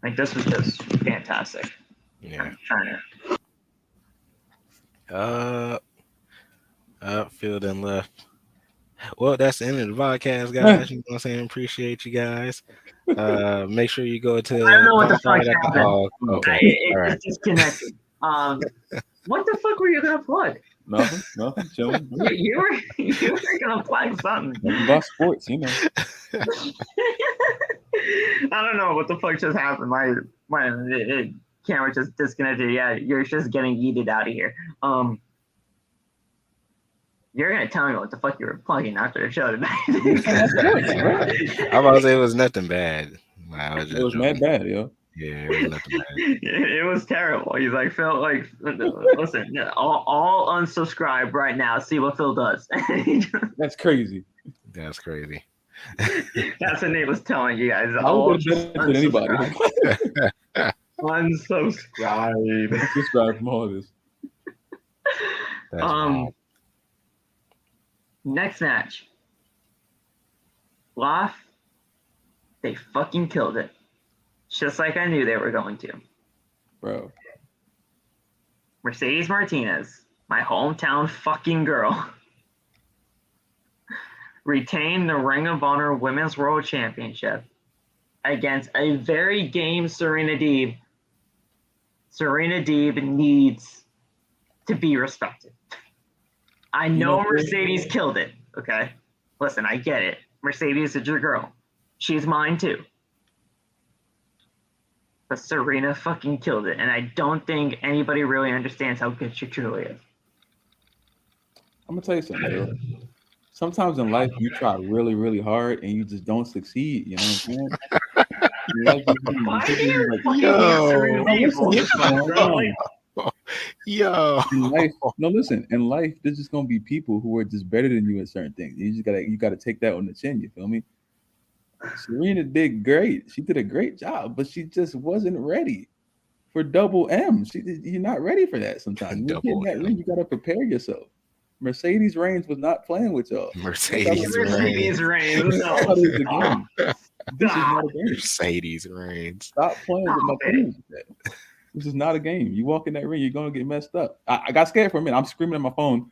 Like this was just fantastic. Yeah. Field and left. Well, that's the end of the podcast, guys. You know what I'm saying? Appreciate you guys. Make sure you go to. I don't know what the fuck happened. Oh, okay. It's disconnected. What the fuck were you gonna plug? Nothing. Chilling. You were gonna plug something. Nothing about sports, you know. I don't know what the fuck just happened. My camera just disconnected. Yeah, you're just getting yeeted out of here. You're gonna tell me what the fuck you were plugging after the show tonight. I'm about to say it was nothing bad. It was mad bad, yo. Yeah, it was nothing bad. It was terrible. He's like, Phil, like, listen, all unsubscribe right now. See what Phil does. That's crazy. That's crazy. That's what Nate was telling you guys. I would have done anybody. Unsubscribe. Unsubscribe from all this. That's wild. Next match. Loft, they fucking killed it. Just like I knew they were going to. Bro. Mercedes Martinez, my hometown fucking girl, retained the Ring of Honor Women's World Championship against a very game Serena Deeb. Serena Deeb needs to be respected. I know Mercedes killed it, okay? Listen, I get it. Mercedes is your girl. She's mine too. But Serena fucking killed it, and I don't think anybody really understands how good she truly is. I'm gonna tell you something, bro. Sometimes in life you try really, really hard and you just don't succeed. You know what I'm saying? Why do you fucking Yo. Yo. In life, no, listen. In life, there's just gonna be people who are just better than you at certain things. You gotta take that on the chin. You feel me? Serena did great. She did a great job, but she just wasn't ready for double M. You're not ready for that sometimes. When you get in that ring, you got to prepare yourself. Mercedes Reigns was not playing with y'all. Mercedes Reigns. No. This is not a game. Mercedes Reigns. Stop playing with my team. This is not a game. You walk in that ring, you're going to get messed up. I got scared for a minute. I'm screaming at my phone.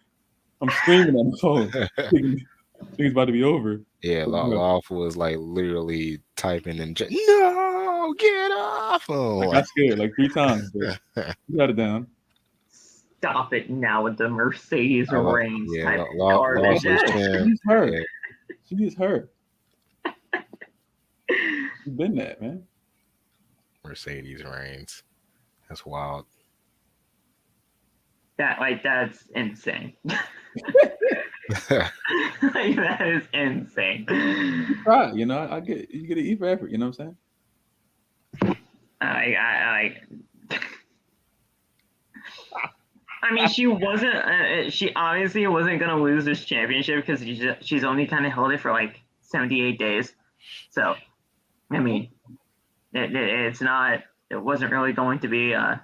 Things about to be over. Yeah, Loft was like literally typing and no, get off. Oh, I got scared like 3 times. You got it down. Stop it now with the Mercedes Reigns type garbage. She's her. Yeah. She is her. She's been that, man. Mercedes Reigns. That's wild. That's insane. That is insane. Right, you know, you get an E for effort, you know what I'm saying? I mean, she wasn't. She obviously wasn't gonna lose this championship because she's only kind of held it for like 78 days. So, I mean, it's not. It wasn't really going to be. It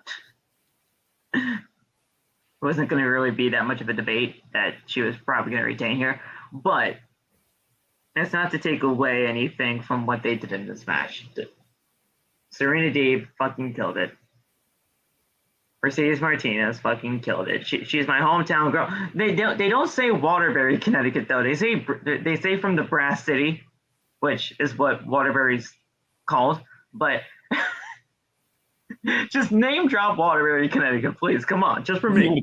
wasn't going to really be that much of a debate that she was probably going to retain here, but that's not to take away anything from what they did in this match. Serena Deeb fucking killed it. Mercedes Martinez fucking killed it. She's my hometown girl. They don't say Waterbury, Connecticut though. They say from the Brass City, which is what Waterbury's called. But just name drop Waterbury, Connecticut, please. Come on, just for me,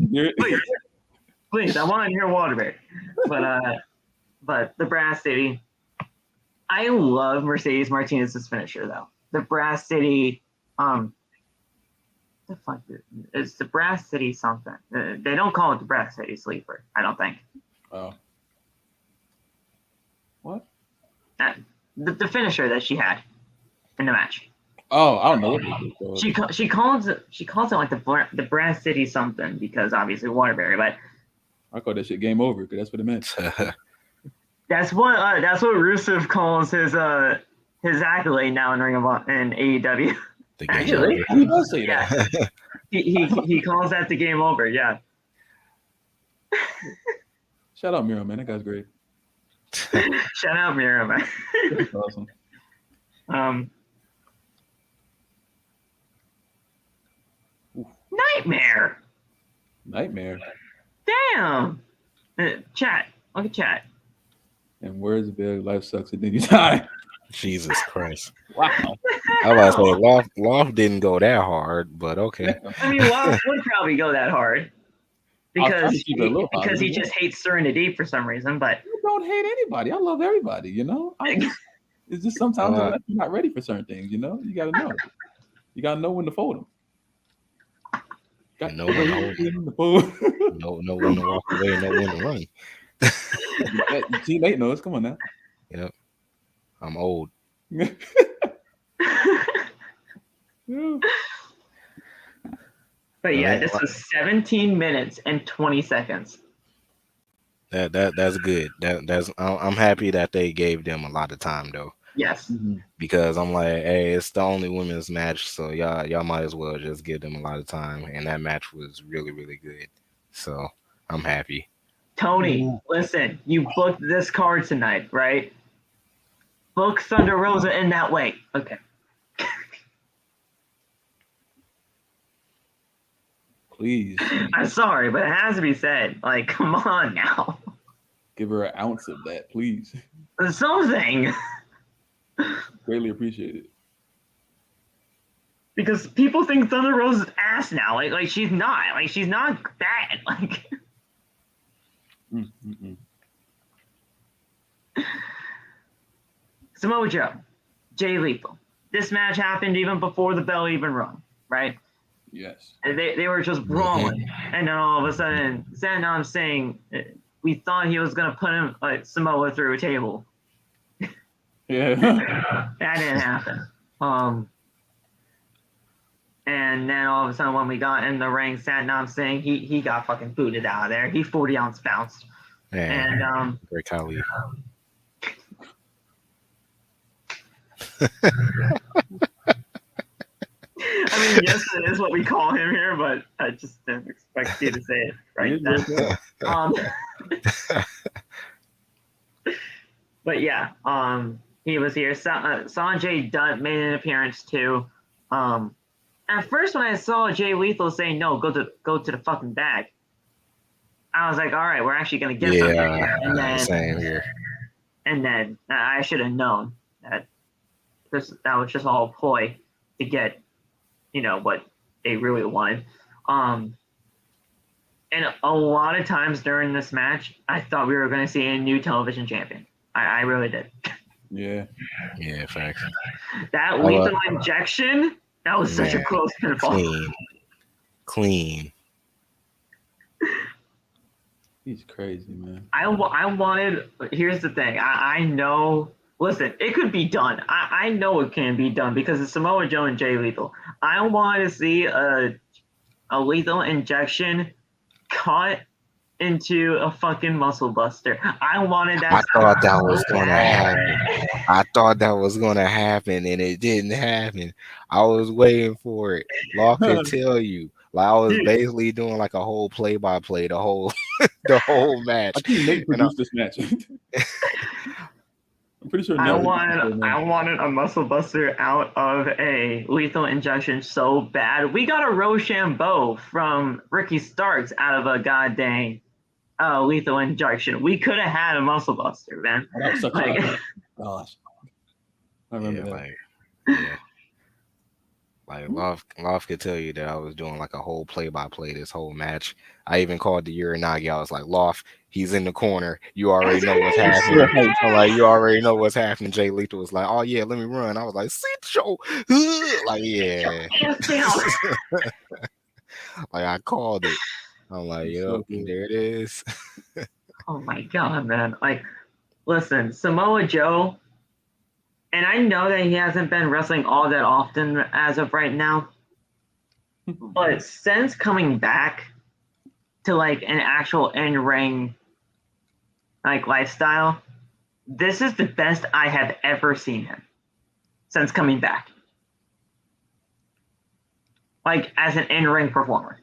please. I want to hear Waterbury. But the Brass City. I love Mercedes Martinez's finisher though. The Brass City. The fuck it's the Brass City something. They don't call it the Brass City Sleeper. I don't think. Oh. What? The finisher that she had in the match. Oh, I don't know. She calls it like the Brass City something because obviously Waterbury, but I call that shit game over because that's what it meant. that's what Rusev calls his accolade now in Ring of Honor in AEW. Actually, he does say that. he calls that the game over. Yeah. Shout out Miro, man. That guy's great. Shout out Miro, man. That's awesome. Nightmare. Damn. Chat. Look at chat. And words big, life sucks, and then you die. Jesus Christ. Wow. I was about to say, Loft didn't go that hard, but okay. I mean, Loft would probably go that hard. Because he just hates Serena Deeb for some reason, but I don't hate anybody. I love everybody, you know? It's just sometimes you're not ready for certain things, you know? You gotta know. You gotta know when to fold them. Know when to walk away, know when to run. See, Nate knows. Come on now. Yep. I'm old. Yeah. But yeah, this was 17 minutes and 20 seconds. That's good. I'm happy that they gave them a lot of time though. Yes. Mm-hmm. Because I'm like, hey, it's the only women's match, so y'all might as well just give them a lot of time. And that match was really, really good. So I'm happy. Tony, listen, you booked this card tonight, right? Book Thunder Rosa in that way. Okay. Please. I'm sorry, but it has to be said. Like, come on now. Give her an ounce of that, please. Something. Greatly appreciate it. Because people think Thunder Rosa's ass now. Like she's not. Like she's not bad. Like Samoa Joe, Jay Lethal. This match happened even before the bell even rung, right? Yes. They were just brawling, and then all of a sudden, Satnam saying we thought he was gonna put him Samoa through a table. Yeah. That didn't happen. And then all of a sudden, when we got in the ring, Satnam saying he got fucking booted out of there. He 40-ounce bounced. Man, and Great Khali. I mean, yes, it is what we call him here, but I just didn't expect you to say it right then. But yeah, he was here. Sanjay Dutt made an appearance too. At first, when I saw Jay Lethal saying no, go to the fucking bag, I was like, all right, we're actually gonna get something. And then, same here. And then I should have known that that was just all ploy to get, what they really wanted. And a lot of times during this match, I thought we were going to see a new television champion. I really did. Yeah. Yeah, facts. That lethal injection, that was such a close pinfall. Clean. He's crazy, man. I wanted, here's the thing. I know, listen, it could be done. I know it can be done because it's Samoa Joe and Jay Lethal. I wanted to see a lethal injection caught into a fucking muscle buster. I wanted that. I thought that was going to happen. I thought that was going to happen, and it didn't happen. I was waiting for it. Law could tell you. Like I was basically doing like a whole play-by-play, the whole match. I think Nate produced this match. I'm pretty sure. I wanted a muscle buster out of a lethal injection so bad. We got a Rochambeau from Ricky Starks out of a goddamn lethal injection. We could have had a muscle buster, man. Oh, that was such gosh. I remember that. Like Loft could tell you that I was doing like a whole play-by-play this whole match. I even called the Uranagi. I was like, Loft, he's in the corner. You already know what's happening. I'm like, you already know what's happening. Jay Lethal was like, oh yeah, let me run. I was like, sit show. Like, yeah. Like I called it. I'm like, yep, there it is. Oh my god, man. Like, listen, Samoa Joe, and I know that he hasn't been wrestling all that often as of right now, but since coming back to like an actual in-ring like lifestyle, this is the best I have ever seen him since coming back. Like as an in-ring performer.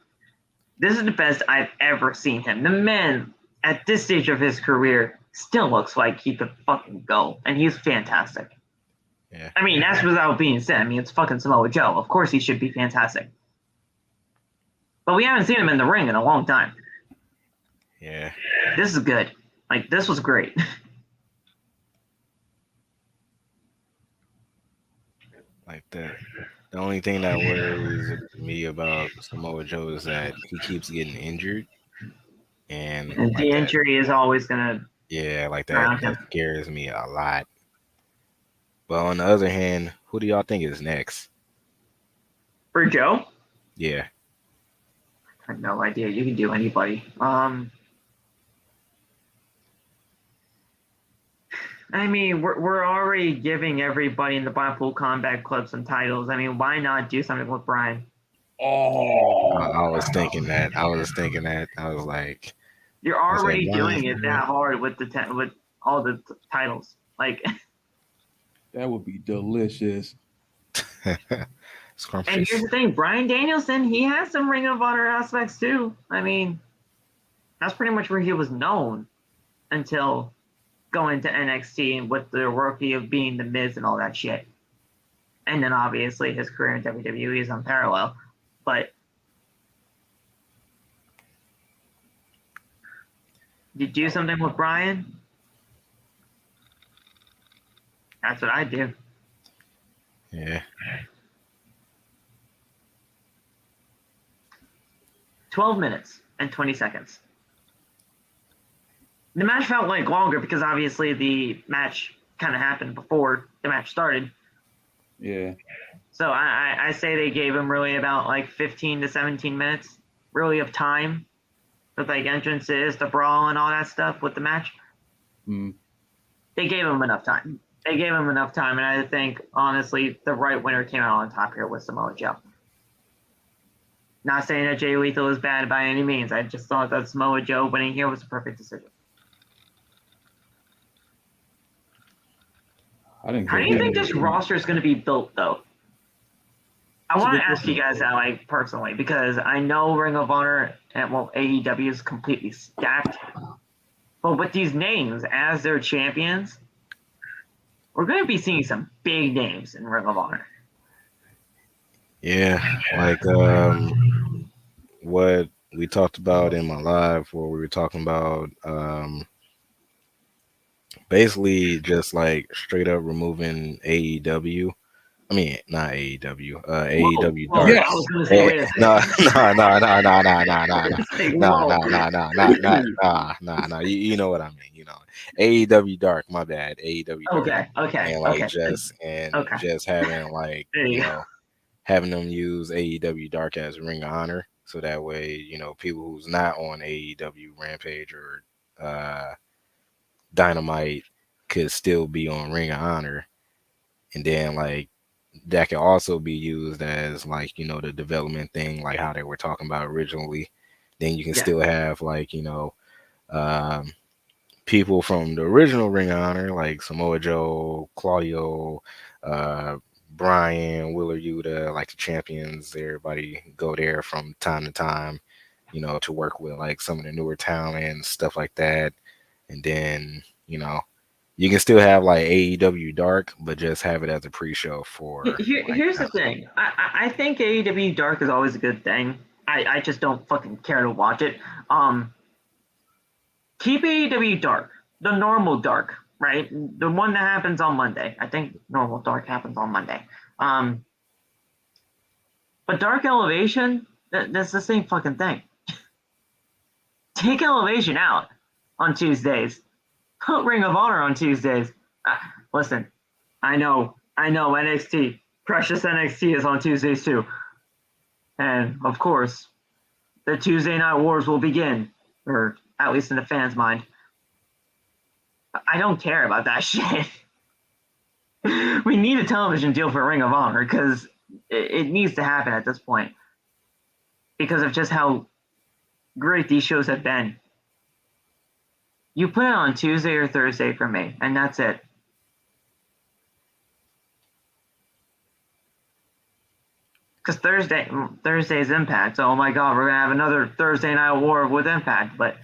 This is the best I've ever seen him. The man at this stage of his career still looks like he could fucking go, and he's fantastic. Yeah. I mean, that's without being said. I mean, it's fucking Samoa Joe. Of course he should be fantastic. But we haven't seen him in the ring in a long time. Yeah. This is good. Like, this was great. Like that. The only thing that worries me about Samoa Joe is that he keeps getting injured. And the like injury is always going to... Yeah, like that scares me a lot. But on the other hand, who do y'all think is next? For Joe? Yeah. I have no idea. You can do anybody. I mean, we're already giving everybody in the Blackpool Combat Club some titles. I mean, why not do something with Brian? Oh, I was thinking that. I was like, you're already doing it that hard with with all the titles. Like, that would be delicious. And here's the thing, Bryan Danielson, he has some Ring of Honor aspects too. I mean, That's pretty much where he was known until going to NXT with the rookie of being the Miz and all that shit. And then obviously his career in WWE is unparalleled. But you do something with Brian? That's what I do. Yeah. 12 minutes and 20 seconds. The match felt like longer because obviously the match kind of happened before the match started. Yeah. So I say they gave him really about like 15 to 17 minutes really of time with like entrances, the brawl and all that stuff with the match. Mm. They gave him enough time. And I think, honestly, the right winner came out on top here with Samoa Joe. Not saying that Jay Lethal is bad by any means. I just thought that Samoa Joe winning here was a perfect decision. How do you think this roster is going to be built, though? I want to ask you guys that, like, personally, because I know Ring of Honor and, well, AEW is completely stacked. But with these names as their champions, we're going to be seeing some big names in Ring of Honor. Yeah, like what we talked about in my live, where we were talking about basically just like straight up removing AEW. I mean, not AEW. AEW Dark. Yes. I was gonna say, wait a second. No. You know what I mean. You know, AEW Dark. My bad. AEW Dark. Okay. And like just having like having them use AEW Dark as Ring of Honor, so that way people who's not on AEW Rampage or Dynamite could still be on Ring of Honor, and then like that can also be used as like the development thing, like how they were talking about originally. Then you can still have like people from the original Ring of Honor, like Samoa Joe, Claudio, Brian, Willer Yuta, like the champions. Everybody go there from time to time, to work with like some of the newer talent and stuff like that. And then you can still have like AEW Dark, but just have it as a pre-show for. Here's the thing. I think AEW Dark is always a good thing. I just don't fucking care to watch it. Keep AEW Dark, the normal Dark, right? The one that happens on Monday. I think normal Dark happens on Monday. But Dark Elevation, that's the same fucking thing. Take Elevation out on Tuesdays. Put Ring of Honor on Tuesdays. Listen, I know NXT, precious NXT is on Tuesdays too. And of course, the Tuesday Night Wars will begin, or at least in the fans' mind. I don't care about that shit. We need a television deal for Ring of Honor because it needs to happen at this point because of just how great these shows have been. You put it on Tuesday or Thursday for me, and that's it. Because Thursday's Impact. So, oh my God, we're gonna have another Thursday Night War with Impact. But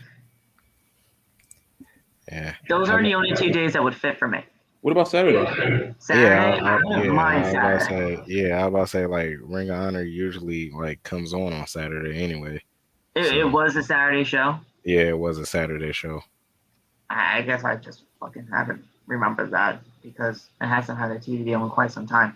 those are the only 2 days that would fit for me. What about Saturday? Saturday, I was about to say like Ring of Honor usually like comes on Saturday anyway. It was a Saturday show. Yeah, it was a Saturday show. I guess I just fucking haven't remembered that because it hasn't had a TV deal in quite some time.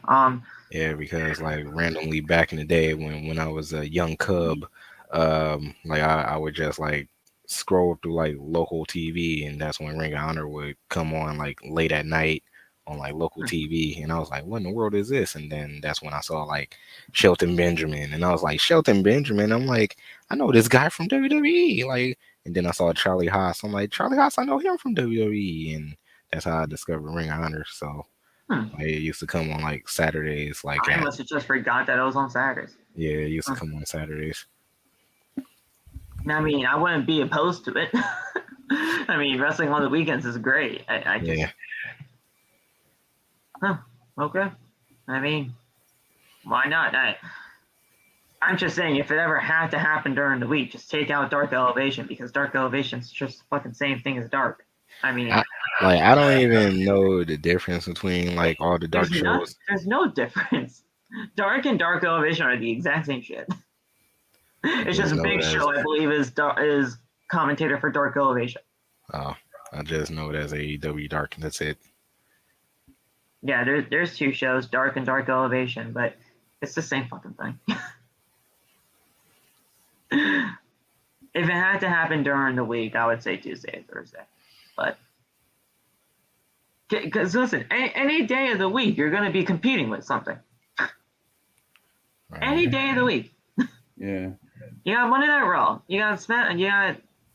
Yeah, because like randomly back in the day when I was a young cub, like I would just like scroll through like local TV, and that's when Ring of Honor would come on like late at night on like local TV, and I was like, what in the world is this? And then that's when I saw like Shelton Benjamin, and I was like, Shelton Benjamin? I'm like, I know this guy from WWE, like. And then I saw Charlie Haas. I'm like, Charlie Haas, I know him from WWE, and that's how I discovered Ring of Honor. So like, it used to come on like Saturdays. Like I must have just forgot that it was on Saturdays. Yeah, it used to come on Saturdays. I mean, I wouldn't be opposed to it. I mean, wrestling on the weekends is great. I just. Okay. I mean, why not? I'm just saying, if it ever had to happen during the week, just take out Dark Elevation, because Dark Elevation's just the fucking same thing as Dark. I mean, I don't even know the difference between like all the dark shows. There's no difference. Dark and Dark Elevation are the exact same shit. It's just Big Show, I believe, is commentator for Dark Elevation. Oh, I just know it as AEW Dark, and that's it. Yeah, there's two shows, Dark and Dark Elevation, but it's the same fucking thing. If it had to happen during the week, I would say Tuesday or Thursday. But because listen, any day of the week, you're going to be competing with something. Right. Any day of the week. Yeah. You got Monday Night Raw. You got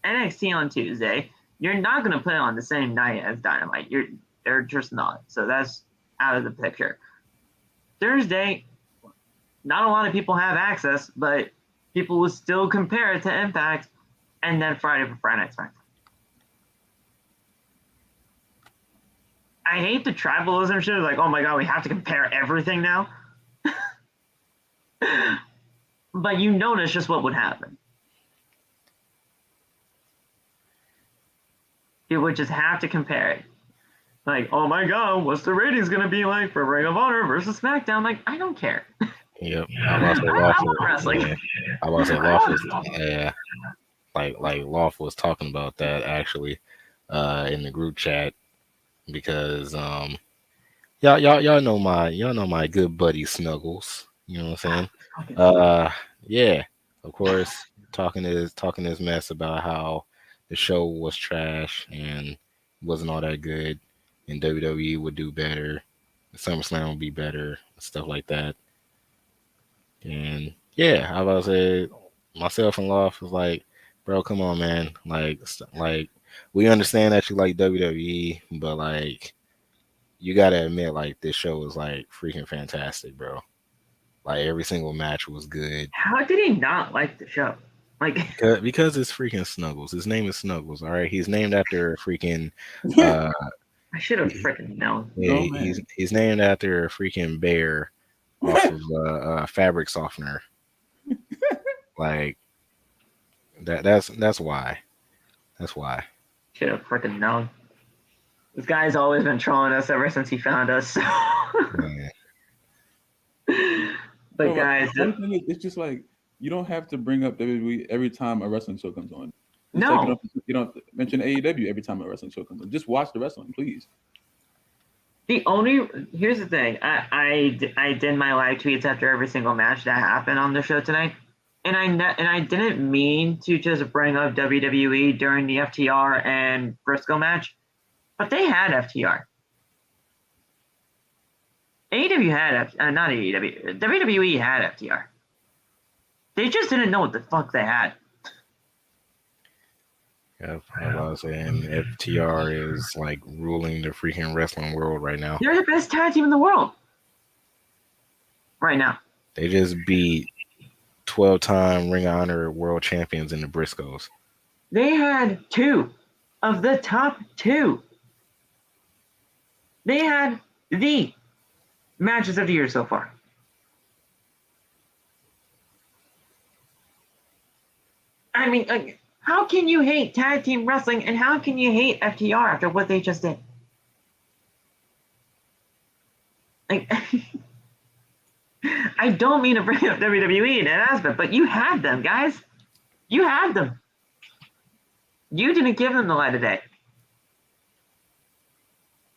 NXT on Tuesday. You're not going to put it on the same night as Dynamite. They're just not. So that's out of the picture. Thursday, not a lot of people have access, but people will still compare it to Impact, and then Friday for Friday Night SmackDown. I hate the tribalism shit. Like, oh my god, we have to compare everything now. But you notice just what would happen. You would just have to compare it. Like, oh my god, what's the ratings going to be like for Ring of Honor versus SmackDown? Like, I don't care. Yep. I was say Loft. Yeah. Like Loft was talking about that actually in the group chat, because y'all know my good buddy Snuggles. You know what I'm saying? Yeah. Of course, talking his mess about how the show was trash and wasn't all that good, and WWE would do better, SummerSlam would be better, stuff like that. And yeah, I was about to say, myself and Loft was like, bro, come on, man. Like we understand that you like WWE, but like you gotta admit, like this show is like freaking fantastic, bro. Like every single match was good. How did he not like the show? Like because it's freaking Snuggles. His name is Snuggles. All right, he's named after a freaking. I should have freaking known. Yeah, he's named after a freaking bear off of fabric softener. Like that's why. That's why. Should have freaking known. This guy's always been trolling us ever since he found us. So. But well, guys, it's just like you don't have to bring up WWE every time a wrestling show comes on. No, like you don't have to mention AEW every time a wrestling show comes on. Just watch the wrestling, please. Here's the thing. I did my live tweets after every single match that happened on the show tonight, and I didn't mean to just bring up WWE during the FTR and Briscoe match, but they had FTR. AEW had not AEW. WWE had FTR. They just didn't know what the fuck they had. Yeah, I was saying FTR is like ruling the freaking wrestling world right now. They're the best tag team in the world right now. They just beat 12-time Ring of Honor world champions in the Briscoes. They had 2 of the top 2. They had the matches of the year so far. I mean, like, how can you hate tag team wrestling, and how can you hate FTR after what they just did? Like, I don't mean to bring up WWE in that aspect, but you had them, guys. You had them. You didn't give them the light of day.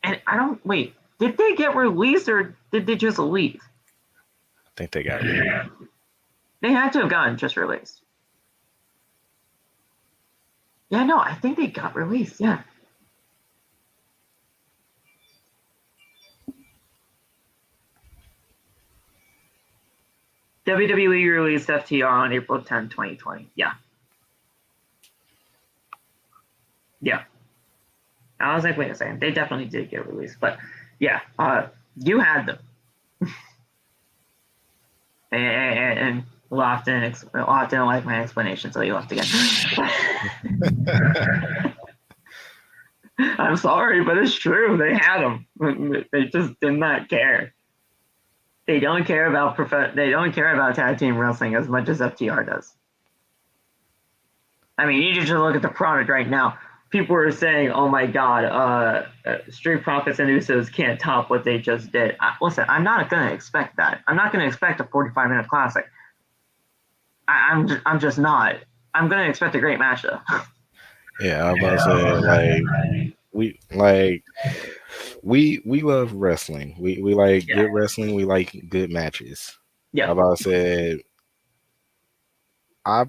And wait, did they get released or did they just leave? I think they got released. They had to have gotten just released. Yeah, no, I think they got released, yeah. WWE released FTR on April 10, 2020. Yeah. Yeah. I was like, wait a second. They definitely did get released. But, yeah, you had them. and Loft didn't like my explanation, so he left again. I'm sorry, but it's true. They had them. They just did not care. They don't care about tag team wrestling as much as FTR does. I mean, you just look at the product right now. People are saying, "Oh my God, Street Profits and Usos can't top what they just did." Listen, I'm not going to expect that. I'm not going to expect a 45-minute classic. I'm just not. I'm going to expect a great match though. Yeah, I was about to say we love wrestling. We like good wrestling. We like good matches. Yeah. I about to say I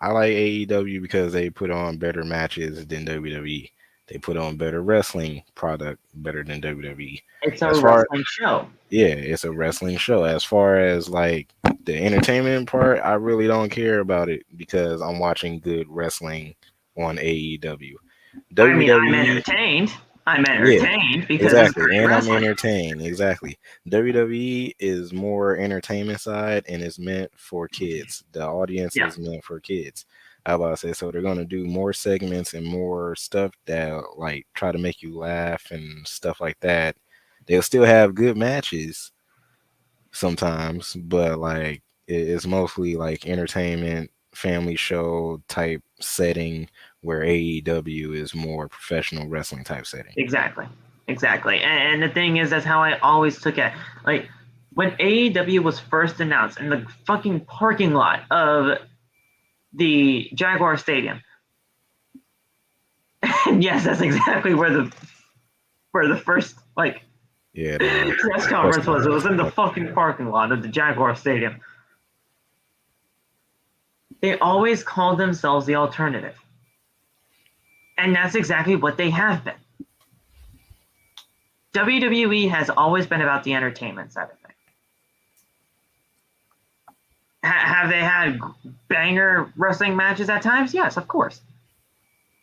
like AEW because they put on better matches than WWE. They put on better wrestling product better than WWE. It's a wrestling show. Yeah, it's a wrestling show. As far as like the entertainment part, I really don't care about it because I'm watching good wrestling on AEW. I mean, I'm entertained. Because exactly, and I'm entertained. Exactly. WWE is more entertainment side, and it's meant for kids. The audience is meant for kids. I about to say, so they're gonna do more segments and more stuff that like try to make you laugh and stuff like that. They'll still have good matches sometimes, but like it's mostly like entertainment, family show type setting where AEW is more professional wrestling type setting. Exactly. And the thing is, that's how I always took it. Like when AEW was first announced in the fucking parking lot of the Jaguar Stadium. And yes, that's exactly where the first press conference was. It was in the fucking parking lot of the Jaguar Stadium. They always called themselves the alternative. And that's exactly what they have been. WWE has always been about the entertainment side of things. Have they had banger wrestling matches at times? Yes, of course.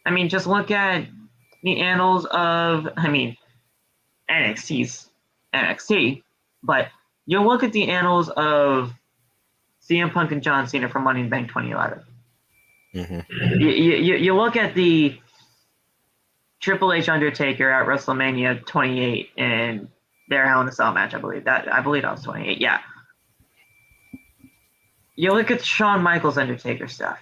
I mean, just look at the annals of, NXT's NXT, but you'll look at the annals of CM Punk and John Cena from Money in the Bank 2011. Mm-hmm. You look at the Triple H Undertaker at WrestleMania 28 in their Hell in a Cell match, I believe that was 28. Yeah. You look at Shawn Michaels Undertaker stuff.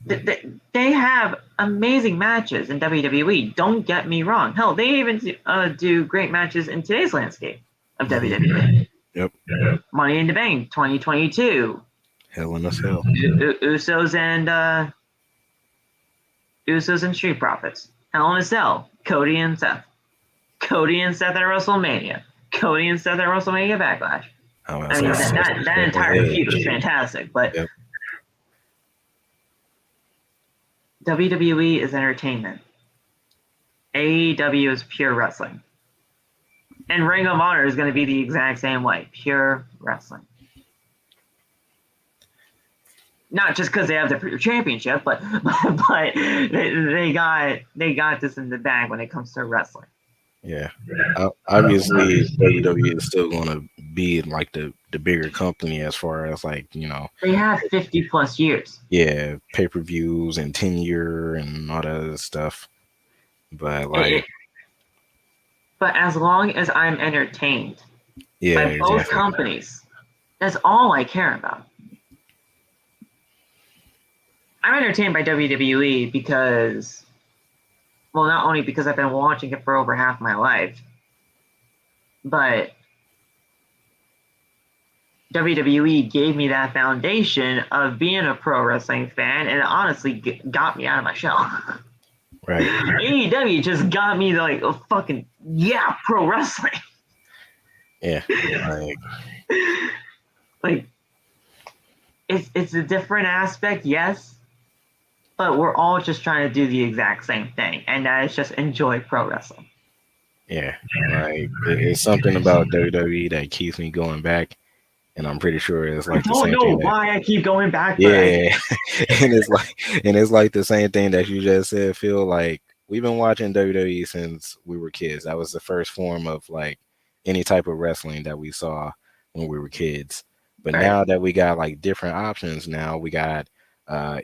They have amazing matches in WWE. Don't get me wrong. Hell, they even do great matches in today's landscape of WWE. Yep. Money in the Bank 2022. Hell in a Cell. Usos and Street Profits. Hell in a Cell. Cody and Seth at WrestleMania. Cody and Seth at WrestleMania Backlash. That entire feud was fantastic, but WWE is entertainment. AEW is pure wrestling. And Ring of Honor is going to be the exact same way. Pure wrestling. Not just because they have the championship, but they got this in the bag when it comes to wrestling. Yeah. Obviously, WWE is still going to be like the bigger company as far as like, They have 50 plus years. Yeah, pay-per-views and tenure and all that other stuff. But like... But as long as I'm entertained by both exactly. companies, that's all I care about. I'm entertained by WWE because... Well, not only because I've been watching it for over half my life, but WWE gave me that foundation of being a pro wrestling fan, and it honestly got me out of my shell. Right. AEW just got me like a fucking pro wrestling. Yeah. Like it's a different aspect, yes. But we're all just trying to do the exact same thing, and that is just enjoy pro wrestling. Yeah, like it's something about WWE that keeps me going back, and I'm pretty sure it's like the same thing. I don't know why I keep going back. Yeah, and it's like the same thing that you just said. Phil, like we've been watching WWE since we were kids. That was the first form of like any type of wrestling that we saw when we were kids. But now that we got like different options, now we got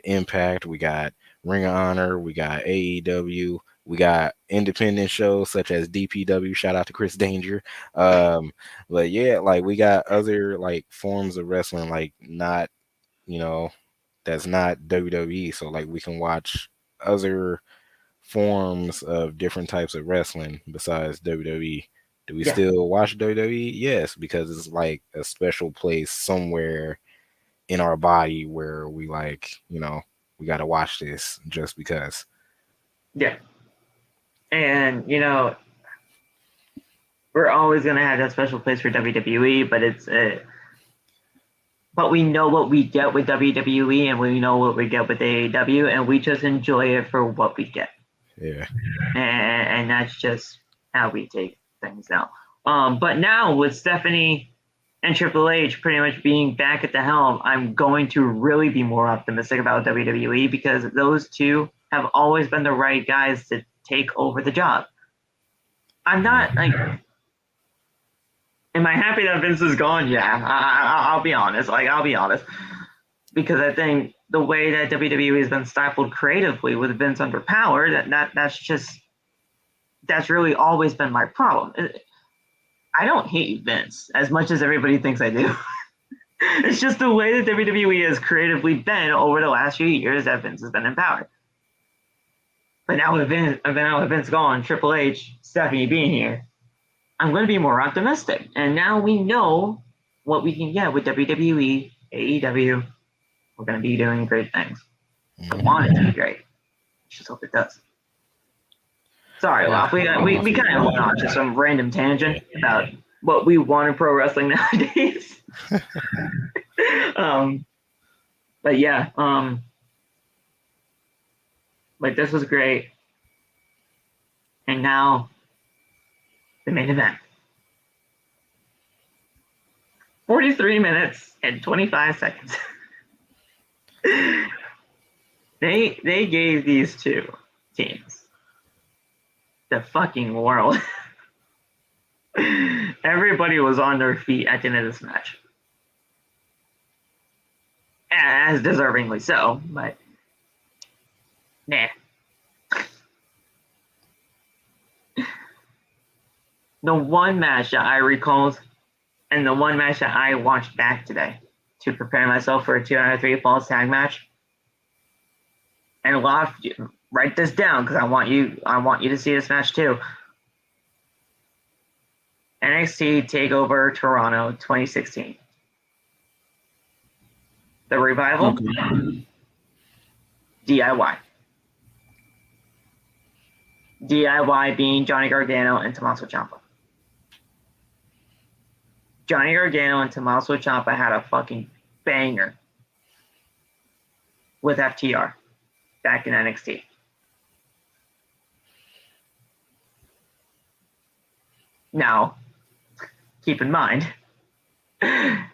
Impact, we got Ring of Honor, we got AEW, We got independent shows such as DPW. Shout out to Chris Danger. But yeah, like we got other like forms of wrestling, like not, you know, that's not WWE. So like we can watch other forms of different types of wrestling besides WWE. Do we still watch WWE? Yes, because it's like a special place somewhere in our body where we like, you know, we got to watch this just because. Yeah. And, you know, we're always going to have that special place for WWE, but but we know what we get with WWE and we know what we get with AEW, and we just enjoy it for what we get. Yeah. And that's just how we take things now. But now with Stephanie and Triple H pretty much being back at the helm, I'm going to really be more optimistic about WWE because those two have always been the right guys to take over the job. I'm not like, am I happy that Vince is gone? Yeah, I'll be honest. Like, I'll be honest. Because I think the way that WWE has been stifled creatively with Vince under power, that's really always been my problem. I don't hate Vince as much as everybody thinks I do. It's just the way that WWE has creatively been over the last few years that Vince has been in power. But now with Vince gone, Triple H, Stephanie being here, I'm going to be more optimistic. And now we know what we can get with WWE, AEW. We're going to be doing great things. I want it to be great. Just hope it does. Sorry, Lop. We kind of went on just some random tangent about what we want in pro wrestling nowadays. But yeah, like this was great. And now the main event. 43 minutes and 25 seconds. They gave these two teams the fucking world. Everybody was on their feet at the end of this match. As deservingly so, but nah. The one match that I recalled and the one match that I watched back today to prepare myself for a 2 out of 3 falls tag match. And write this down because I want you to see this match too. NXT TakeOver Toronto 2016. The Revival. Okay. DIY. DIY being Johnny Gargano and Tommaso Ciampa. Johnny Gargano and Tommaso Ciampa had a fucking banger with FTR back in NXT. Now, keep in mind, that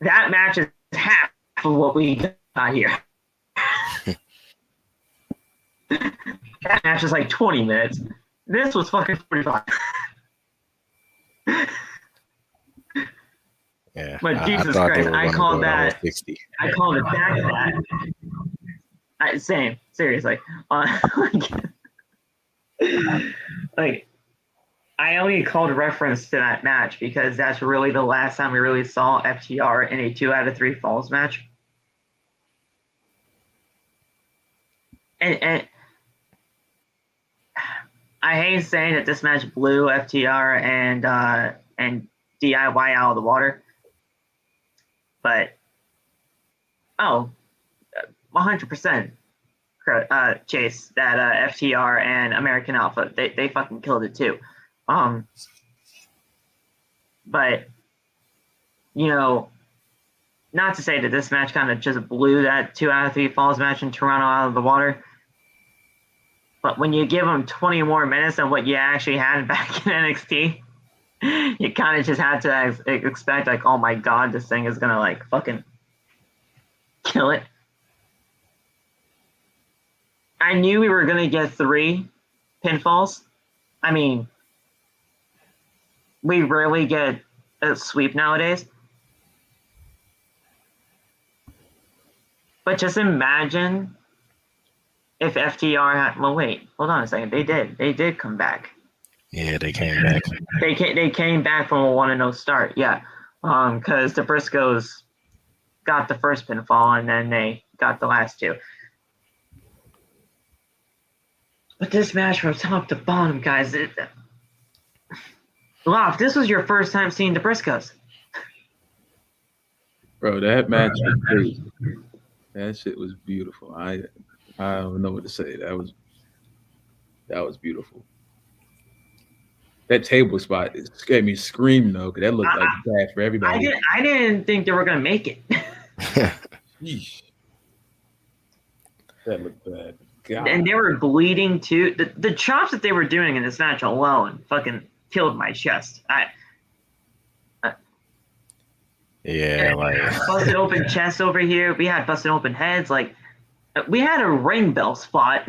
match is half of what we got here. That match is like 20 minutes. This was fucking 45. Yeah, but Jesus Christ, I called that. 60. I called it back to that. Same, seriously. Like, I only called reference to that match because that's really the last time we really saw FTR in a 2 out of 3 falls match. And I hate saying that this match blew FTR and DIY out of the water. But 100% Chase, that FTR and American Alpha, they fucking killed it too. But you know, not to say that this match kind of just blew that 2 out of 3 falls match in Toronto out of the water. But when you give them 20 more minutes than what you actually had back in NXT, you kind of just had to expect, like, oh my god, this thing is gonna like fucking kill it. I knew we were gonna get 3 pinfalls. I mean, we rarely get a sweep nowadays. But just imagine if FTR had, well, wait, hold on a second. They did come back. Yeah, they came back. They came back from a 1-0 start. Yeah, because the Briscoes got the first pinfall and then they got the last two. But this match from top to bottom, guys, Loft, this was your first time seeing the Briscoes. Bro, that match was crazy. That shit was beautiful. I don't know what to say. That was beautiful. That table spot scared me scream though, because that looked like bad for everybody. I didn't think they were gonna make it. Yeesh. That looked bad. God. And they were bleeding too. The chops that they were doing in this match alone fucking killed my chest. Yeah, like busted open chest over here. We had busted open heads. Like we had a ring bell spot.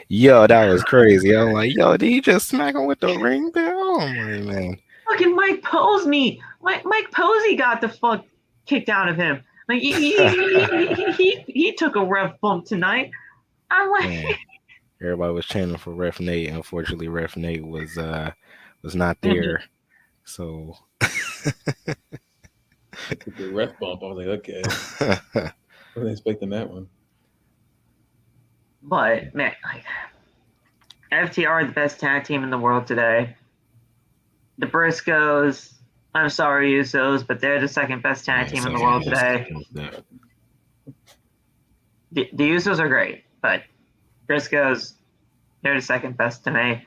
yo, that was crazy. I'm like, yo, did he just smack him with the ring bell? Oh my man. Fucking Mike Posey. Mike Posey got the fuck kicked out of him. Like he took a ref bump tonight. I'm like, man. Everybody was chanting for Ref Nate. Unfortunately, Ref Nate was not there. So the ref bump. I was like, okay. I wasn't expecting that one. But man, like FTR, the best tag team in the world today. The Briscoes, I'm sorry, Usos, but they're the second best tag team in the world today. The Usos are great, but Briscoes, they're the second best to me.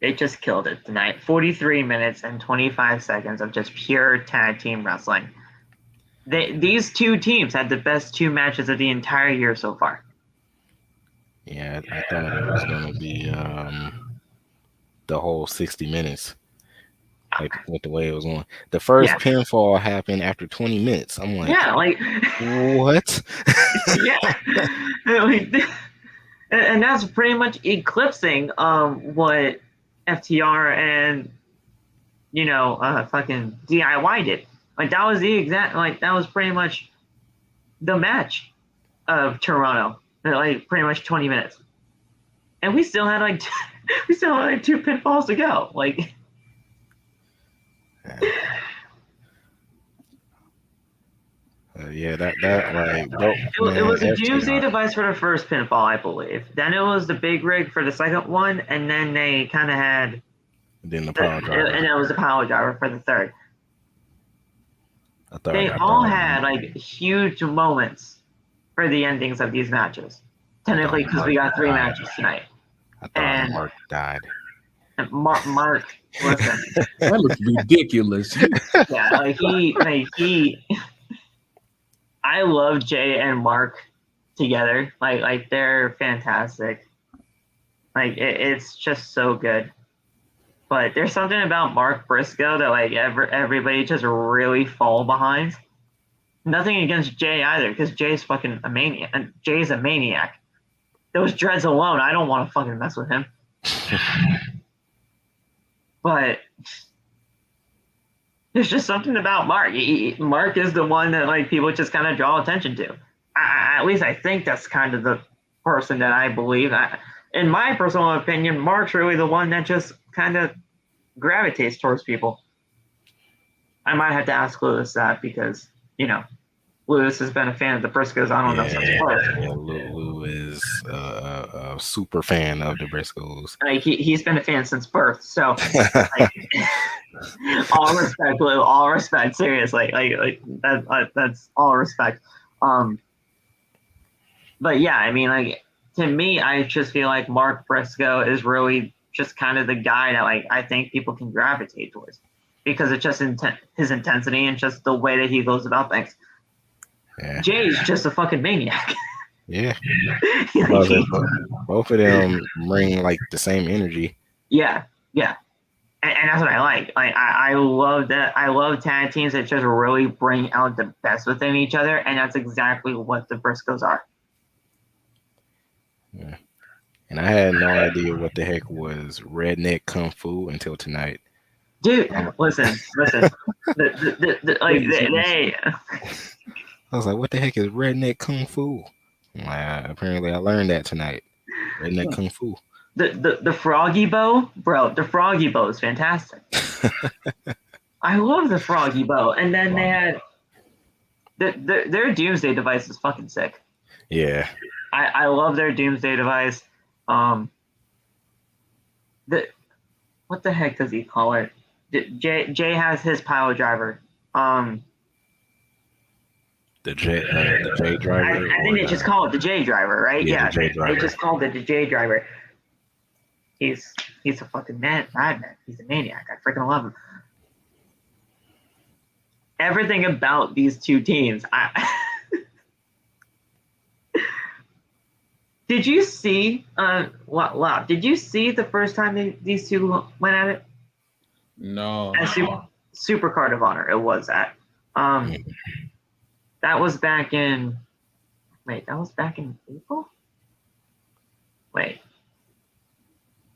They just killed it tonight. 43 minutes and 25 seconds of just pure tag team wrestling. These two teams had the best two matches of the entire year so far. Yeah, I thought it was going to be the whole 60 minutes, like with the way it was going. The first pinfall happened after 20 minutes. I'm like, yeah, like what? yeah, and that's pretty much eclipsing what FTR and fucking DIY did. Like that was the exact, like that was pretty much the match of Toronto. Like pretty much 20 minutes, and we still had like two pinfalls to go. Like, yeah, that like it was a Doomsday device for the first pinfall, I believe. Then it was the big rig for the second one, and then they kind of had then the power driver, and it was the power driver for the third. They all had like huge moments for the endings of these matches. Technically, because we got 3 matches tonight. I thought Mark died. And Mark, listen. That looks ridiculous. Yeah, like he. I love Jay and Mark together. Like they're fantastic. Like it's just so good. But there's something about Mark Briscoe that like everybody just really fall behind. Nothing against Jay either, because Jay's fucking a maniac. And Jay's a maniac. Those dreads alone, I don't want to fucking mess with him. But there's just something about Mark. Mark is the one that like people just kind of draw attention to. At least I think that's kind of the person that I believe. In my personal opinion, Mark's really the one that just kind of gravitates towards people. I might have to ask Lewis that because, Lewis has been a fan of the Briscoes. I don't know since birth. Yeah, Lou is a super fan of the Briscoes. Like he's been a fan since birth. So, all respect, Lou. All respect. Seriously, like that's all respect. But yeah, I mean, like to me, I just feel like Mark Briscoe is really just kind of the guy that like I think people can gravitate towards because it's just his intensity and just the way that he goes about things. Yeah. Jay's just a fucking maniac. Yeah. Both of them bring like the same energy. Yeah. And that's what I like. Like I love that. I love tag teams that just really bring out the best within each other, and that's exactly what the Briscoes are. Yeah. And I had no idea what the heck was redneck kung fu until tonight. Dude, listen. They I was like, what the heck is redneck kung fu? Apparently I learned that tonight. Redneck kung fu. The froggy bow, bro. The froggy bow is fantastic. I love the froggy bow. And then they had their doomsday device is fucking sick. Yeah. I love their doomsday device. What the heck does he call it? Jay has his pile driver. The J driver. I think they just call it the J driver, right? Yeah, the J driver. They just called it the J driver. He's a fucking madman. He's a maniac. I freaking love him. Everything about these two teams. Did you see? Wow. Did you see the first time these two went at it? No. At Supercard of Honor, it was at. That was back in. Wait, that was back in April. Wait.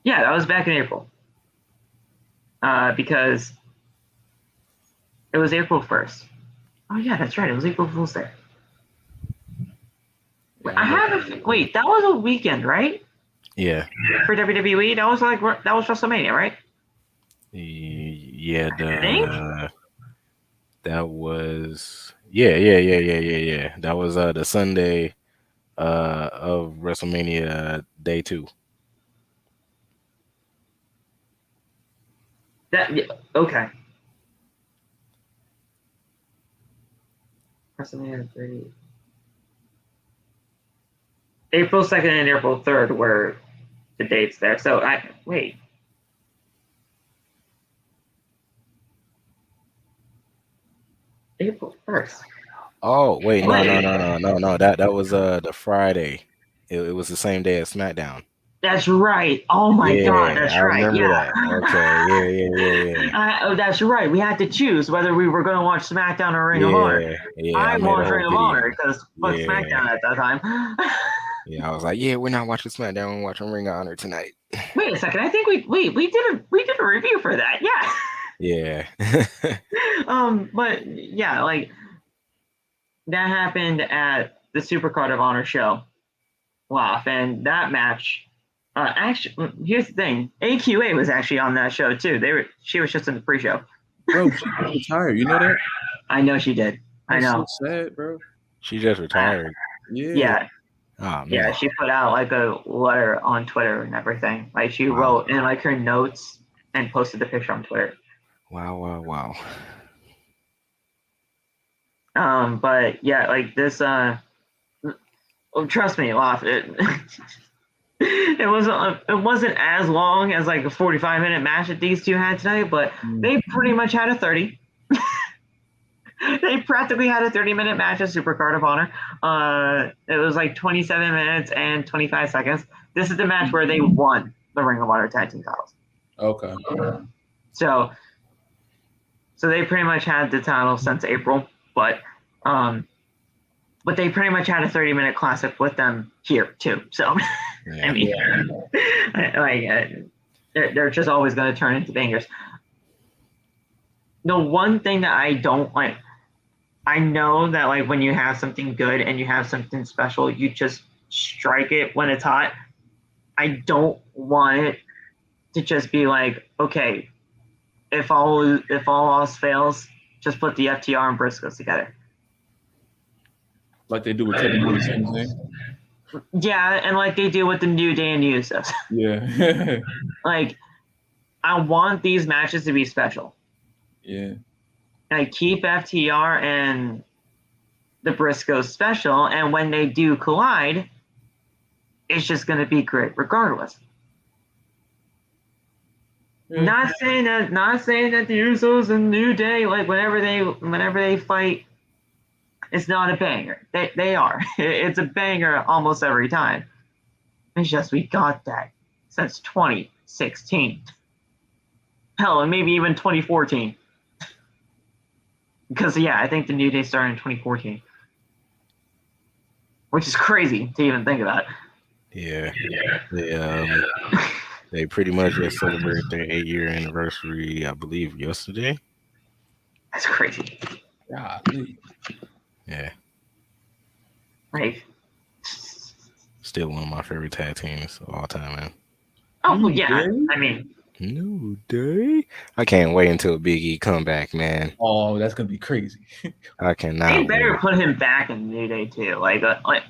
Yeah, that was back in April. Because it was April 1st. Oh yeah, that's right. It was April Fool's Day. Wait, that was a weekend, right? Yeah. For WWE, that was WrestleMania, right? Yeah. That was yeah. That was the Sunday of WrestleMania Day 2. Okay. WrestleMania 3. April 2nd and April 3rd were the dates there. So wait. April 1st. Oh wait, no. That was the Friday. It was the same day as SmackDown. That's right. Oh my God, that's right. I remember Yeah. that. Okay, yeah. That's right. We had to choose whether we were going to watch SmackDown or Ring of Honor. Yeah, I watched Ring of Honor because fuck Yeah. SmackDown at that time. Yeah, I was like, we're not watching SmackDown. We're watching Ring of Honor tonight. Wait a second. I think we did a review for that. Yeah. Yeah. But yeah, like that happened at the Supercard of Honor show. Wow, and that match. Actually, here's the thing. AQA was actually on that show too. She was just in the pre-show. Bro, she just retired. You know that? I know she did. I know. So sad, bro. She just retired. Yeah. Oh, man. Yeah, she put out like a letter on Twitter and everything. Like she wrote in like her notes and posted the picture on Twitter. Wow. But yeah, like this. Trust me, it wasn't as long as like a 45-minute match that these two had tonight, but they pretty much had a 30. They practically had a 30-minute match at Supercard of Honor. It was like 27 minutes and 25 seconds. This is the match where they won the Ring of Honor Tag Team titles. Okay. So they pretty much had the title since April, but they pretty much had a 30-minute classic with them here too. So, I mean, they're just always going to turn into bangers. The one thing that I don't like, I know that like when you have something good and you have something special, you just strike it when it's hot. I don't want it to just be like, okay, if all else fails, just put the FTR and Briscoes together. Like they do with Castagnoli, same thing. Yeah, and like they do with the New Day and Usos. Yeah. Like, I want these matches to be special. Yeah. Like, keep FTR and the Briscoes special, and when they do collide, it's just going to be great regardless. Yeah. Not saying that the Usos and New Day, like whenever they fight, it's not a banger. They are. It's a banger almost every time. It's just we got that since 2016. Hell, and maybe even 2014. Because, yeah, I think the New Day started in 2014. Which is crazy to even think about. Yeah. They pretty much just celebrated their 8-year anniversary, I believe, yesterday. That's crazy. Yeah. Like, Still one of my favorite tag teams of all time, man. oh well, yeah. I mean, New Day. I can't wait until Big E come back, man. Oh, that's gonna be crazy. I cannot. they better wait. put him back in New Day too. Like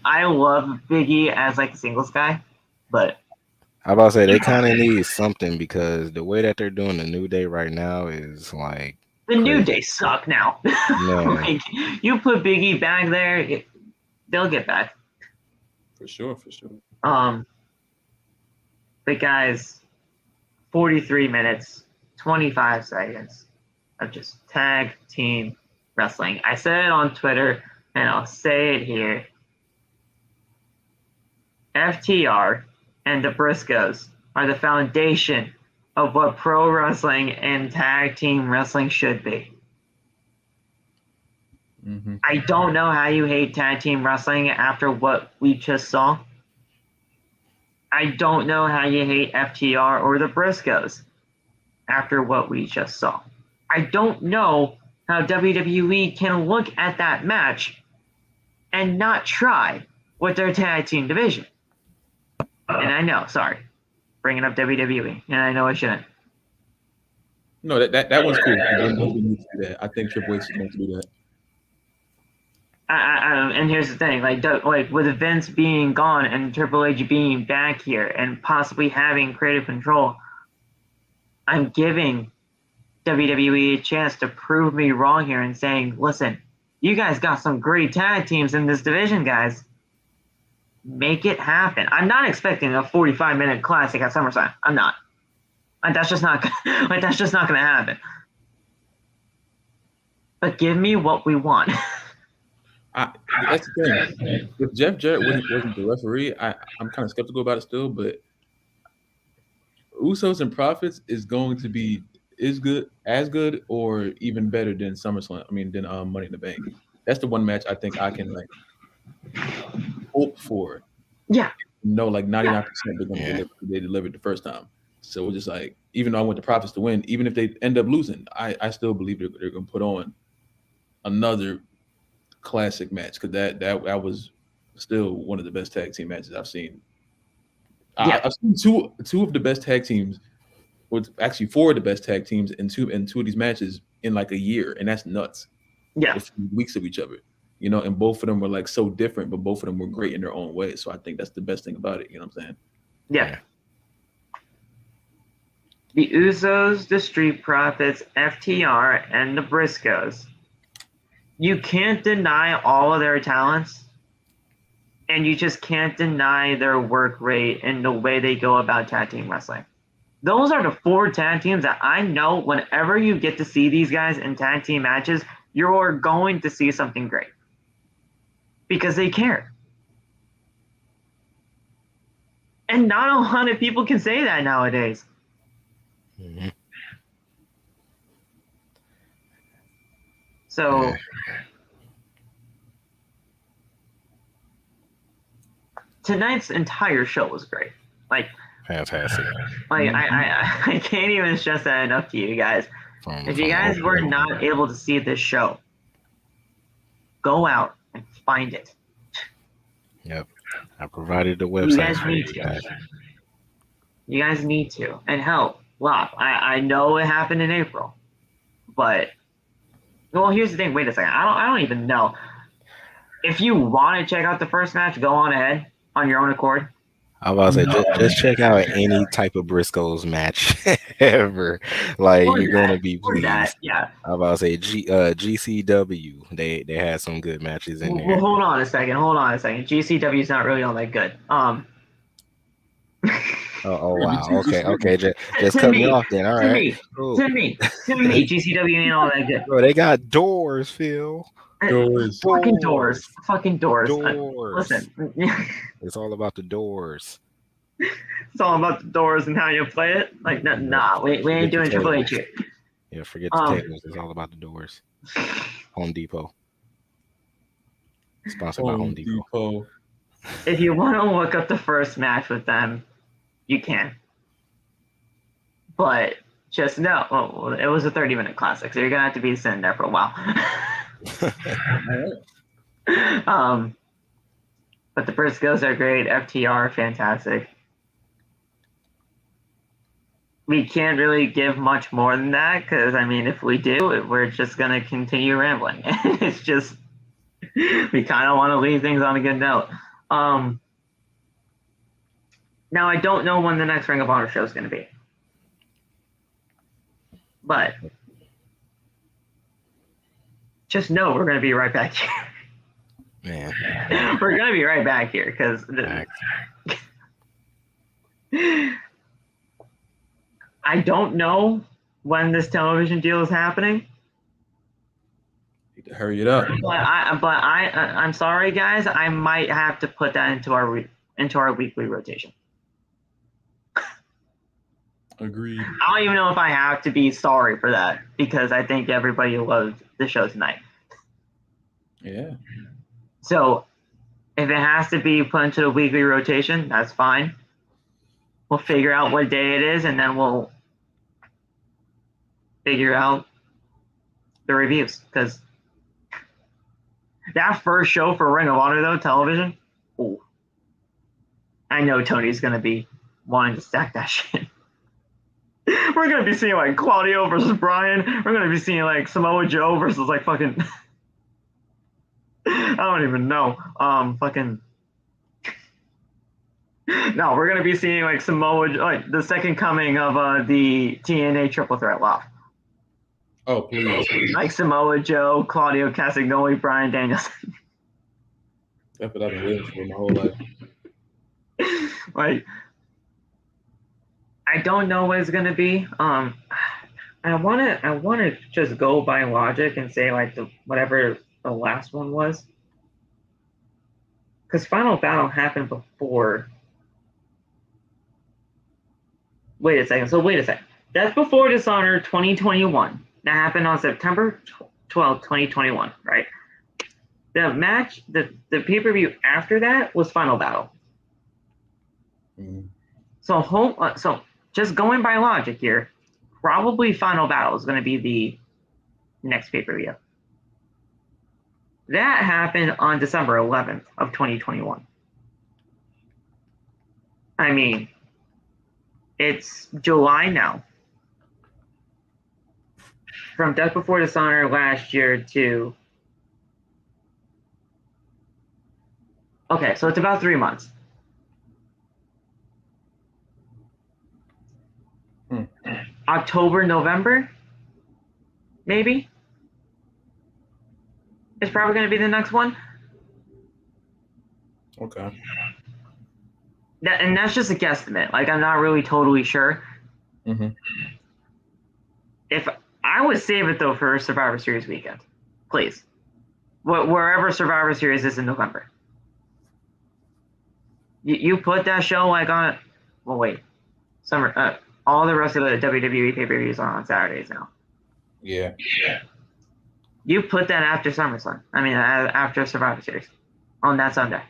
I love Big E as like a singles guy, but I about to say they kind of need something because the way that they're doing the New Day right now is like the New crazy. Day suck now. Man. Like, you put Big E back there, they'll get back. For sure, for sure. But guys, 43 minutes, 25 seconds of just tag team wrestling. I said it on Twitter, and I'll say it here. FTR and the Briscoes are the foundation of what pro wrestling and tag team wrestling should be. Mm-hmm. I don't know how you hate tag team wrestling after what we just saw. I don't know how you hate FTR or the Briscoes after what we just saw. I don't know how WWE can look at that match and not try with their tag team division. And I know, sorry, bringing up WWE, and I know I shouldn't. No, that one's cool. I think Triple H is meant to do that. And here's the thing, like with Vince being gone and Triple H being back here and possibly having creative control, I'm giving WWE a chance to prove me wrong here and saying, listen, you guys got some great tag teams in this division, guys. Make it happen. I'm not expecting a 45-minute classic at SummerSlam. I'm not. Like, that's just not going to happen. But give me what we want. That's the thing. With Jeff Jarrett, when he wasn't the referee, I'm kind of skeptical about it still, but Usos and Profits is going to be as good, or even better than SummerSlam. I mean, than Money in the Bank. That's the one match I think I can like hope for. Yeah. No, like 99% they're going to deliver. They delivered the first time. So we're just like, even though I want the Profits to win, even if they end up losing, I still believe they're going to put on another classic match, because that was still one of the best tag team matches I've seen. Yeah. I've seen two of the best tag teams, with actually four of the best tag teams in two of these matches in like a year, and that's nuts. Yeah, within weeks of each other, you know, and both of them were like so different, but both of them were great in their own way. So I think that's the best thing about it. You know what I'm saying? Yeah. The Usos, the Street Profits, FTR, and the Briscoes. You can't deny all of their talents, and you just can't deny their work rate and the way they go about tag team wrestling. Those are the four tag teams that I know whenever you get to see these guys in tag team matches, you're going to see something great. Because they care. And not a lot of people can say that nowadays. Mm-hmm. So tonight's entire show was great. Like, fantastic. Like I can't even stress that enough to you guys. If you guys were not able to see this show, go out and find it. Yep. I provided the website. You guys need to. And hell, Lop, I know it happened in April, but well, here's the thing. Wait a second. I don't even know. If you want to check out the first match, go on ahead on your own accord. I was about to say, just check out any type of Briscoes match ever. Like, you're gonna be pleased. Yeah. I was about to say GCW. They had some good matches in there. Well, hold on a second. GCW is not really all that good. Oh wow. Okay. Just cut me off then. All right. To me, GCW ain't all that good. Bro, they got doors, Phil. Fucking doors. Listen. It's all about the doors. It's all about the doors and how you play it. Like, nah, we ain't doing Triple H here. Yeah, forget the tables. It's all about the doors. Home Depot. Sponsored by Home Depot. If you want to look up the first match with them, you can. But just know, well, it was a 30-minute classic, so you're going to have to be sitting there for a while. But the Briscoes are great. FTR, fantastic. We can't really give much more than that because, I mean, if we do, we're just going to continue rambling. It's just, we kind of want to leave things on a good note. Now, I don't know when the next Ring of Honor show is going to be. But just know we're going to be right back here. Man. We're going to be right back here because I don't know when this television deal is happening. Need to hurry it up. But I'm sorry, guys. I might have to put that into our weekly rotation. Agreed. I don't even know if I have to be sorry for that because I think everybody loved the show tonight. Yeah. So if it has to be put into the weekly rotation, that's fine. We'll figure out what day it is, and then we'll figure out the reviews. Because that first show for Ring of Honor, though, television, ooh, I know Tony's going to be wanting to stack that shit. We're going to be seeing, like, Claudio versus Brian. We're going to be seeing, like, Samoa Joe versus, like, fucking... I don't even know. Fucking... No, we're going to be seeing, like, Samoa... Like, the second coming of the TNA Triple Threat Law. Oh, please. Like Samoa Joe, Claudio, Castagnoli, Brian Danielson. That's what I've been waiting for my whole life. Like... I don't know what it's gonna be. I wanna just go by logic and say like whatever the last one was, because Final Battle happened before. Wait a second. That's before Dishonor 2021. That happened on September 12th, 2021, right? The match, the pay-per-view after that was Final Battle. Mm-hmm. So just going by logic here, probably Final Battle is going to be the next pay-per-view. That happened on December 11th of 2021. I mean, it's July now. From Death Before Dishonor last year to... Okay, so it's about 3 months. October, November, maybe, is probably going to be the next one. Okay. And that's just a guesstimate. Like, I'm not really totally sure. Mm-hmm. If I would save it, though, for Survivor Series weekend. Please. Wherever Survivor Series is in November. You put that show, like, on... Well, wait. Summer... all the rest of the WWE pay-per-views are on Saturdays now. Yeah. You put that after SummerSlam. I mean, after Survivor Series. On that Sunday.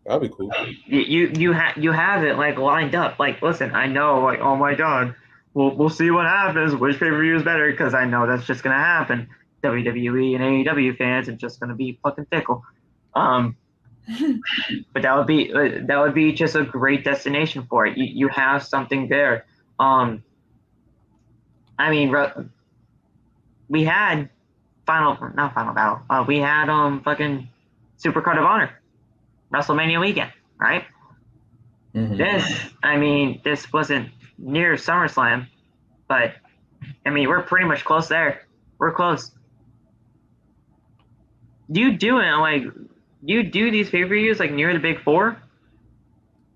That'd be cool. You have it, like, lined up. Like, listen, I know, like, oh my God. We'll see what happens. Which pay-per-view is better? Because I know that's just going to happen. WWE and AEW fans are just going to be fucking fickle. But that would be just a great destination for it. You have something there. I mean, we had not Final Battle. We had fucking Supercard of Honor, WrestleMania weekend, right? Mm-hmm. This wasn't near SummerSlam, but I mean, we're pretty much close there. We're close. You do these pay-per-views like near the big four?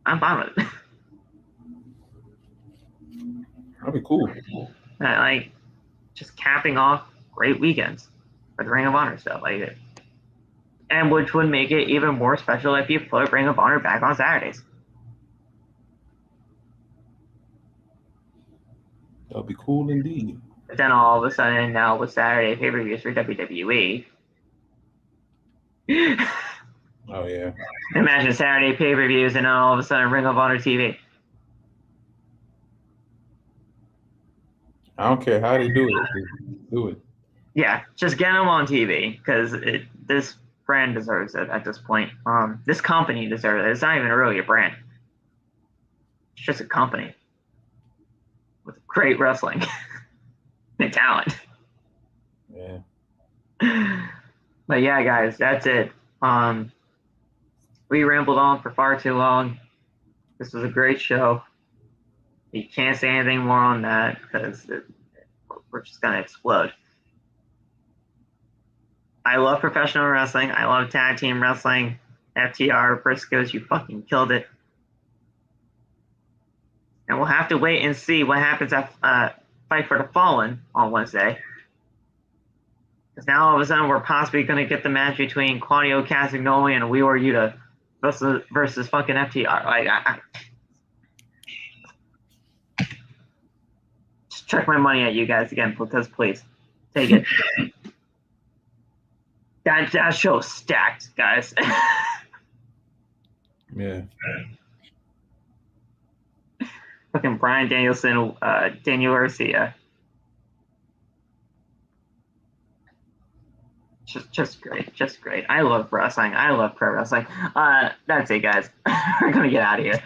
I'm fine with it. That'd be cool. Like, just capping off great weekends for the Ring of Honor stuff like it. And which would make it even more special if you put Ring of Honor back on Saturdays. That'd be cool indeed. But then all of a sudden now with Saturday pay-per-views for WWE. Oh yeah. Imagine Saturday pay-per-views and then all of a sudden Ring of Honor TV. I don't care how they do it. Just do it. Yeah, just get them on TV because brand deserves it at this point. This company deserves it. It's not even really a brand. It's just a company with great wrestling and talent. Yeah. But yeah, guys, that's it. We rambled on for far too long. This was a great show. You can't say anything more on that because we're just gonna explode. I love professional wrestling. I love tag team wrestling. FTR, Briscoes, you fucking killed it. And we'll have to wait and see what happens at Fight for the Fallen on Wednesday. Because now all of a sudden we're possibly going to get the match between Claudio, Castagnoli, and Yuta versus fucking FTR. Like, just check my money at you guys again, because please take it. That show's stacked, guys. Yeah. Fucking Bryan Danielson, Daniel Garcia. Just great. I love wrestling. I love pro wrestling. That's it, guys. We're gonna get out of here.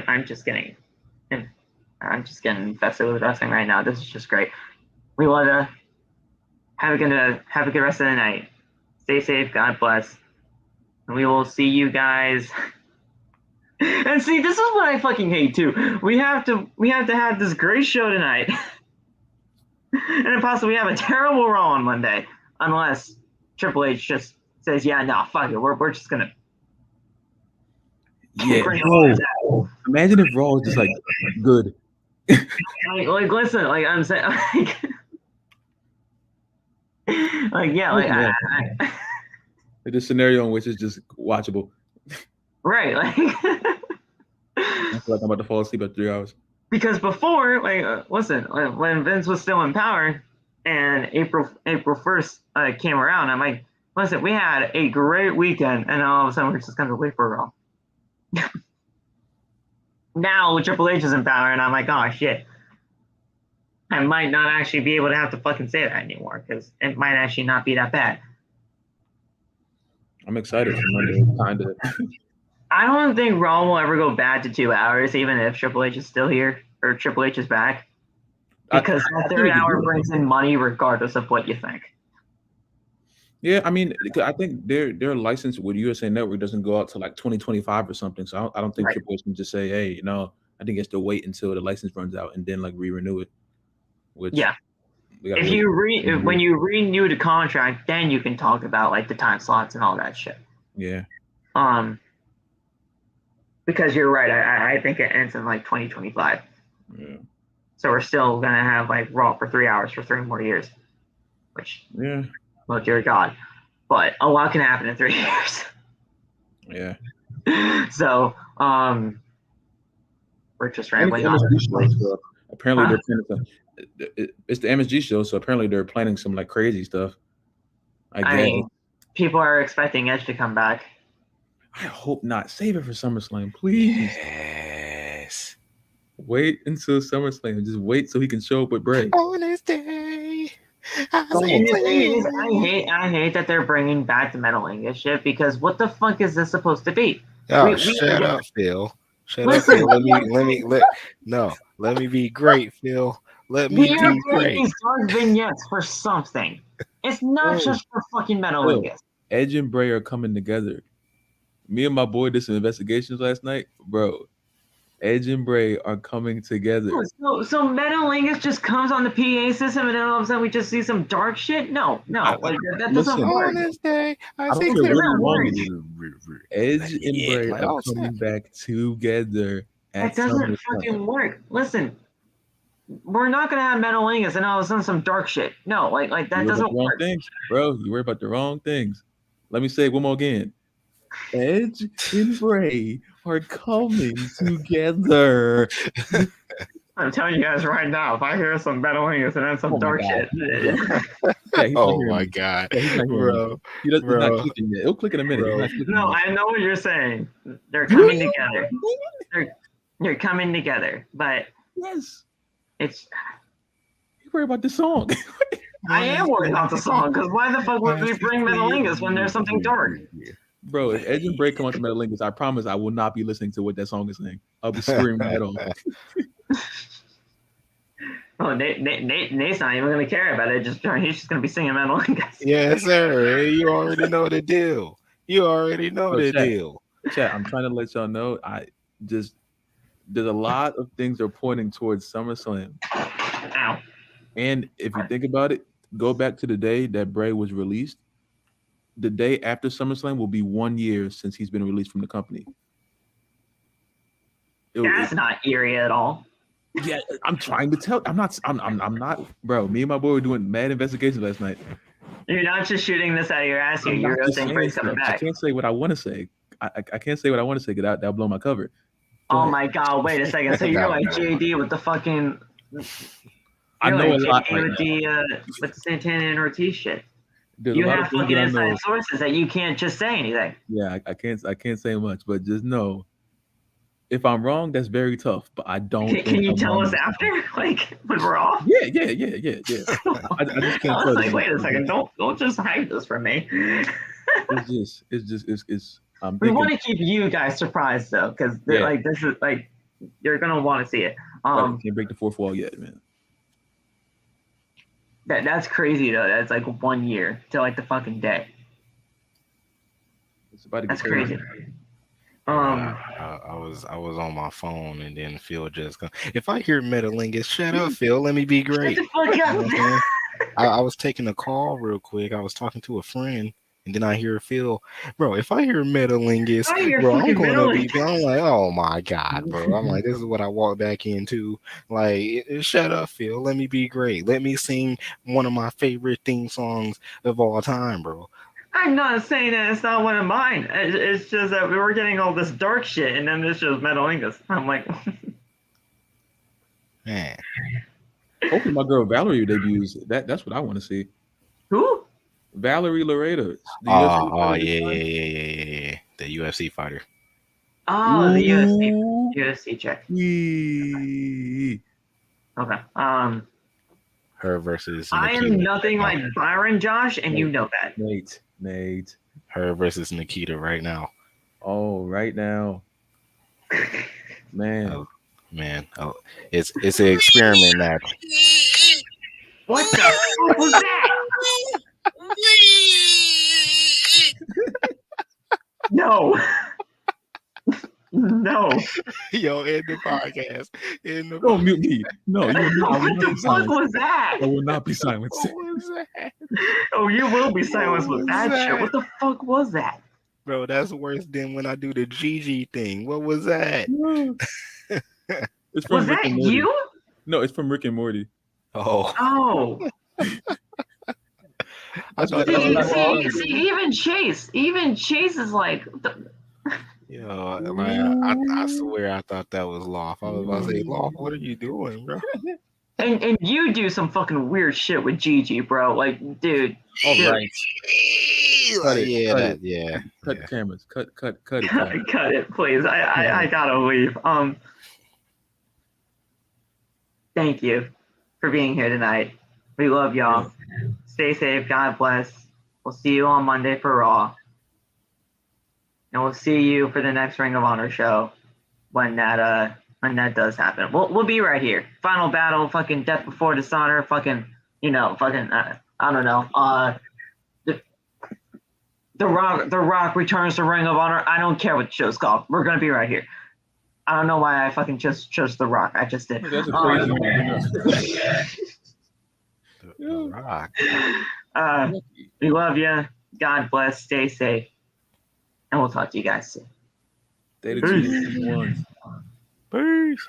I'm just getting invested with wrestling right now. This is just great. We want to have a good rest of the night. Stay safe. God bless. And we will see you guys. And see, this is what I fucking hate too. We have to have this great show tonight. And then possibly have a terrible Raw on Monday. Unless Triple H just says, yeah, no, fuck it. We're just gonna imagine if Raw was just like good. like listen, like I'm saying like this scenario in which it's just watchable. Right, like I feel like I'm about to fall asleep at 3 hours. Because before, listen, when Vince was still in power, and April 1st came around, I'm like, listen, we had a great weekend, and all of a sudden we're just gonna wait for Raw. Now Triple H is in power, and I'm like, oh shit, I might not actually be able to have to fucking say that anymore because it might actually not be that bad. I'm excited for Monday, kind of. I don't think Raw will ever go back to 2 hours, even if Triple H is still here or Triple H is back. Because that third hour brings in money regardless of what you think. Yeah, I mean, I think their license with USA Network doesn't go out to like 2025 or something. So I don't think Triple H can just say, hey, I think it's to wait until the license runs out and then like re-renew it. Which if when you renew the contract, then you can talk about like the time slots and all that shit. Yeah. Because you're right, I think it ends in like 2025. Yeah. So we're still gonna have like Raw for 3 hours for 3 more years. Which oh dear God. But a lot can happen in 3 years. Yeah. So we're just rambling on. Apparently they're planning it's the MSG show, so apparently they're planning some like crazy stuff. I guess. People are expecting Edge to come back. I hope not. Save it for SummerSlam, please. Yes. Wait until SummerSlam. Just wait so he can show up with Bray. On his day. I hate that they're bringing back the Metal Ingot shit because what the fuck is this supposed to be? Oh, shut up, Phil. Shut up, Phil. Let me be great, Phil. Let me be great. These dark vignettes for something. It's not just for fucking Metal Ingot. Edge and Bray are coming together. Me and my boy did some investigations last night, bro. Edge and Bray are coming together. So Metal Ingot just comes on the PA system, and then all of a sudden we just see some dark shit. No, that doesn't work. On this day, I think they're Edge and Bray are coming back together. That doesn't fucking work. Listen, we're not gonna have Metal Ingot and all of a sudden some dark shit. No, like that doesn't work. Things, bro, you worry about the wrong things. Let me say it one more again. Edge and Bray are coming together. I'm telling you guys right now, if I hear some Metal Ingot and then some dark shit. My God. Bro. He's not clicking yet. It'll click in a minute. No, I know what you're saying. They're coming together. They're coming together. But yes. It's you worry about the song. I am worried about the song because why the fuck would we bring Metalingus when there's something dark? Bro, if Edge and Bray come out to Metalingus, I promise I will not be listening to what that song is saying. I'll be screaming that off. Oh, Nate's not even gonna care about it. He's just gonna be singing Metalingus. Yes, sir. You already know the deal. You already know the deal. Chat, I'm trying to let y'all know. There's a lot of things that are pointing towards SummerSlam. Ow. And if you think about it, go back to the day that Bray was released. The day after SummerSlam will be 1 year since he's been released from the company. That's not eerie at all. Yeah, I'm trying to tell. I'm not. Bro, me and my boy were doing mad investigations last night. You're not just shooting this out of your ass here. You're saying Bray's coming back. I can't say what I want to say. I can't say what I want to say because that'll blow my cover. Oh my god! Wait a second. So you're like JD with the fucking. I know like a lot JD right with the Santana and Ortiz shit. There's you have fucking inside sources that you can't just say anything. Yeah, I can't say much, but just know if I'm wrong, that's very tough. But I don't. Can you tell us after, like when we're off? Yeah. I just can't tell. Like, wait a second, don't just hide this from me. It's. We want to keep you guys surprised though, because like this is like you're gonna want to see it. Can't break the fourth wall yet, man. That's crazy though. That's like 1 year to like the fucking day. That's crazy. I was on my phone and then Phil just go. If I hear Metalingus, shut up, Phil. Let me be great. Shut the fuck up. I was taking a call real quick. I was talking to a friend. And then I hear Phil, bro, if I hear Metalingus, bro, I'm gonna be. I'm like, oh my god, bro. I'm like, this is what I walk back into. Like, shut up, Phil. Let me be great. Let me sing one of my favorite theme songs of all time, bro. I'm not saying that it's not one of mine. It's just that we were getting all this dark shit, and then this just Metalingus. I'm like, man. Hopefully, my girl Valerie debuts. That's what I want to see. Who? Valerie Laredo. Yeah. The UFC fighter. Oh, the UFC chick. Okay. Her versus I Nikita. am nothing like Byron, Josh, and you know that. Nate. Her versus Nikita right now. Oh, right now. Man. Oh, it's an experiment match. What the fuck was that? No. Yo, end the podcast. Don't mute me. No, you will not. What the fuck was that? I will not be silenced. What was that? Oh, you will be silenced with that shit. What the fuck was that? Bro, that's worse than when I do the GG thing. What was that? It's from was Rick that and Morty. you? No, it's from Rick and Morty. Oh. See, even Chase is like. Yo, I swear I thought that was Loft. I was about to say, Loft, what are you doing, bro? And you do some fucking weird shit with Gigi, bro. Like, dude. All right. Cut the cameras. Cut it. Cut it, please. I gotta leave. Thank you for being here tonight. We love y'all. Stay safe. God bless. We'll see you on Monday for Raw. And we'll see you for the next Ring of Honor show when that does happen. We'll be right here. Final battle, fucking Death Before Dishonor, fucking I don't know. The Rock returns to Ring of Honor. I don't care what the show's called. We're gonna be right here. I don't know why I fucking just chose The Rock. I just did. That's a crazy one. The Rock. We love you. God bless. Stay safe. And we'll talk to you guys soon. Peace. Peace.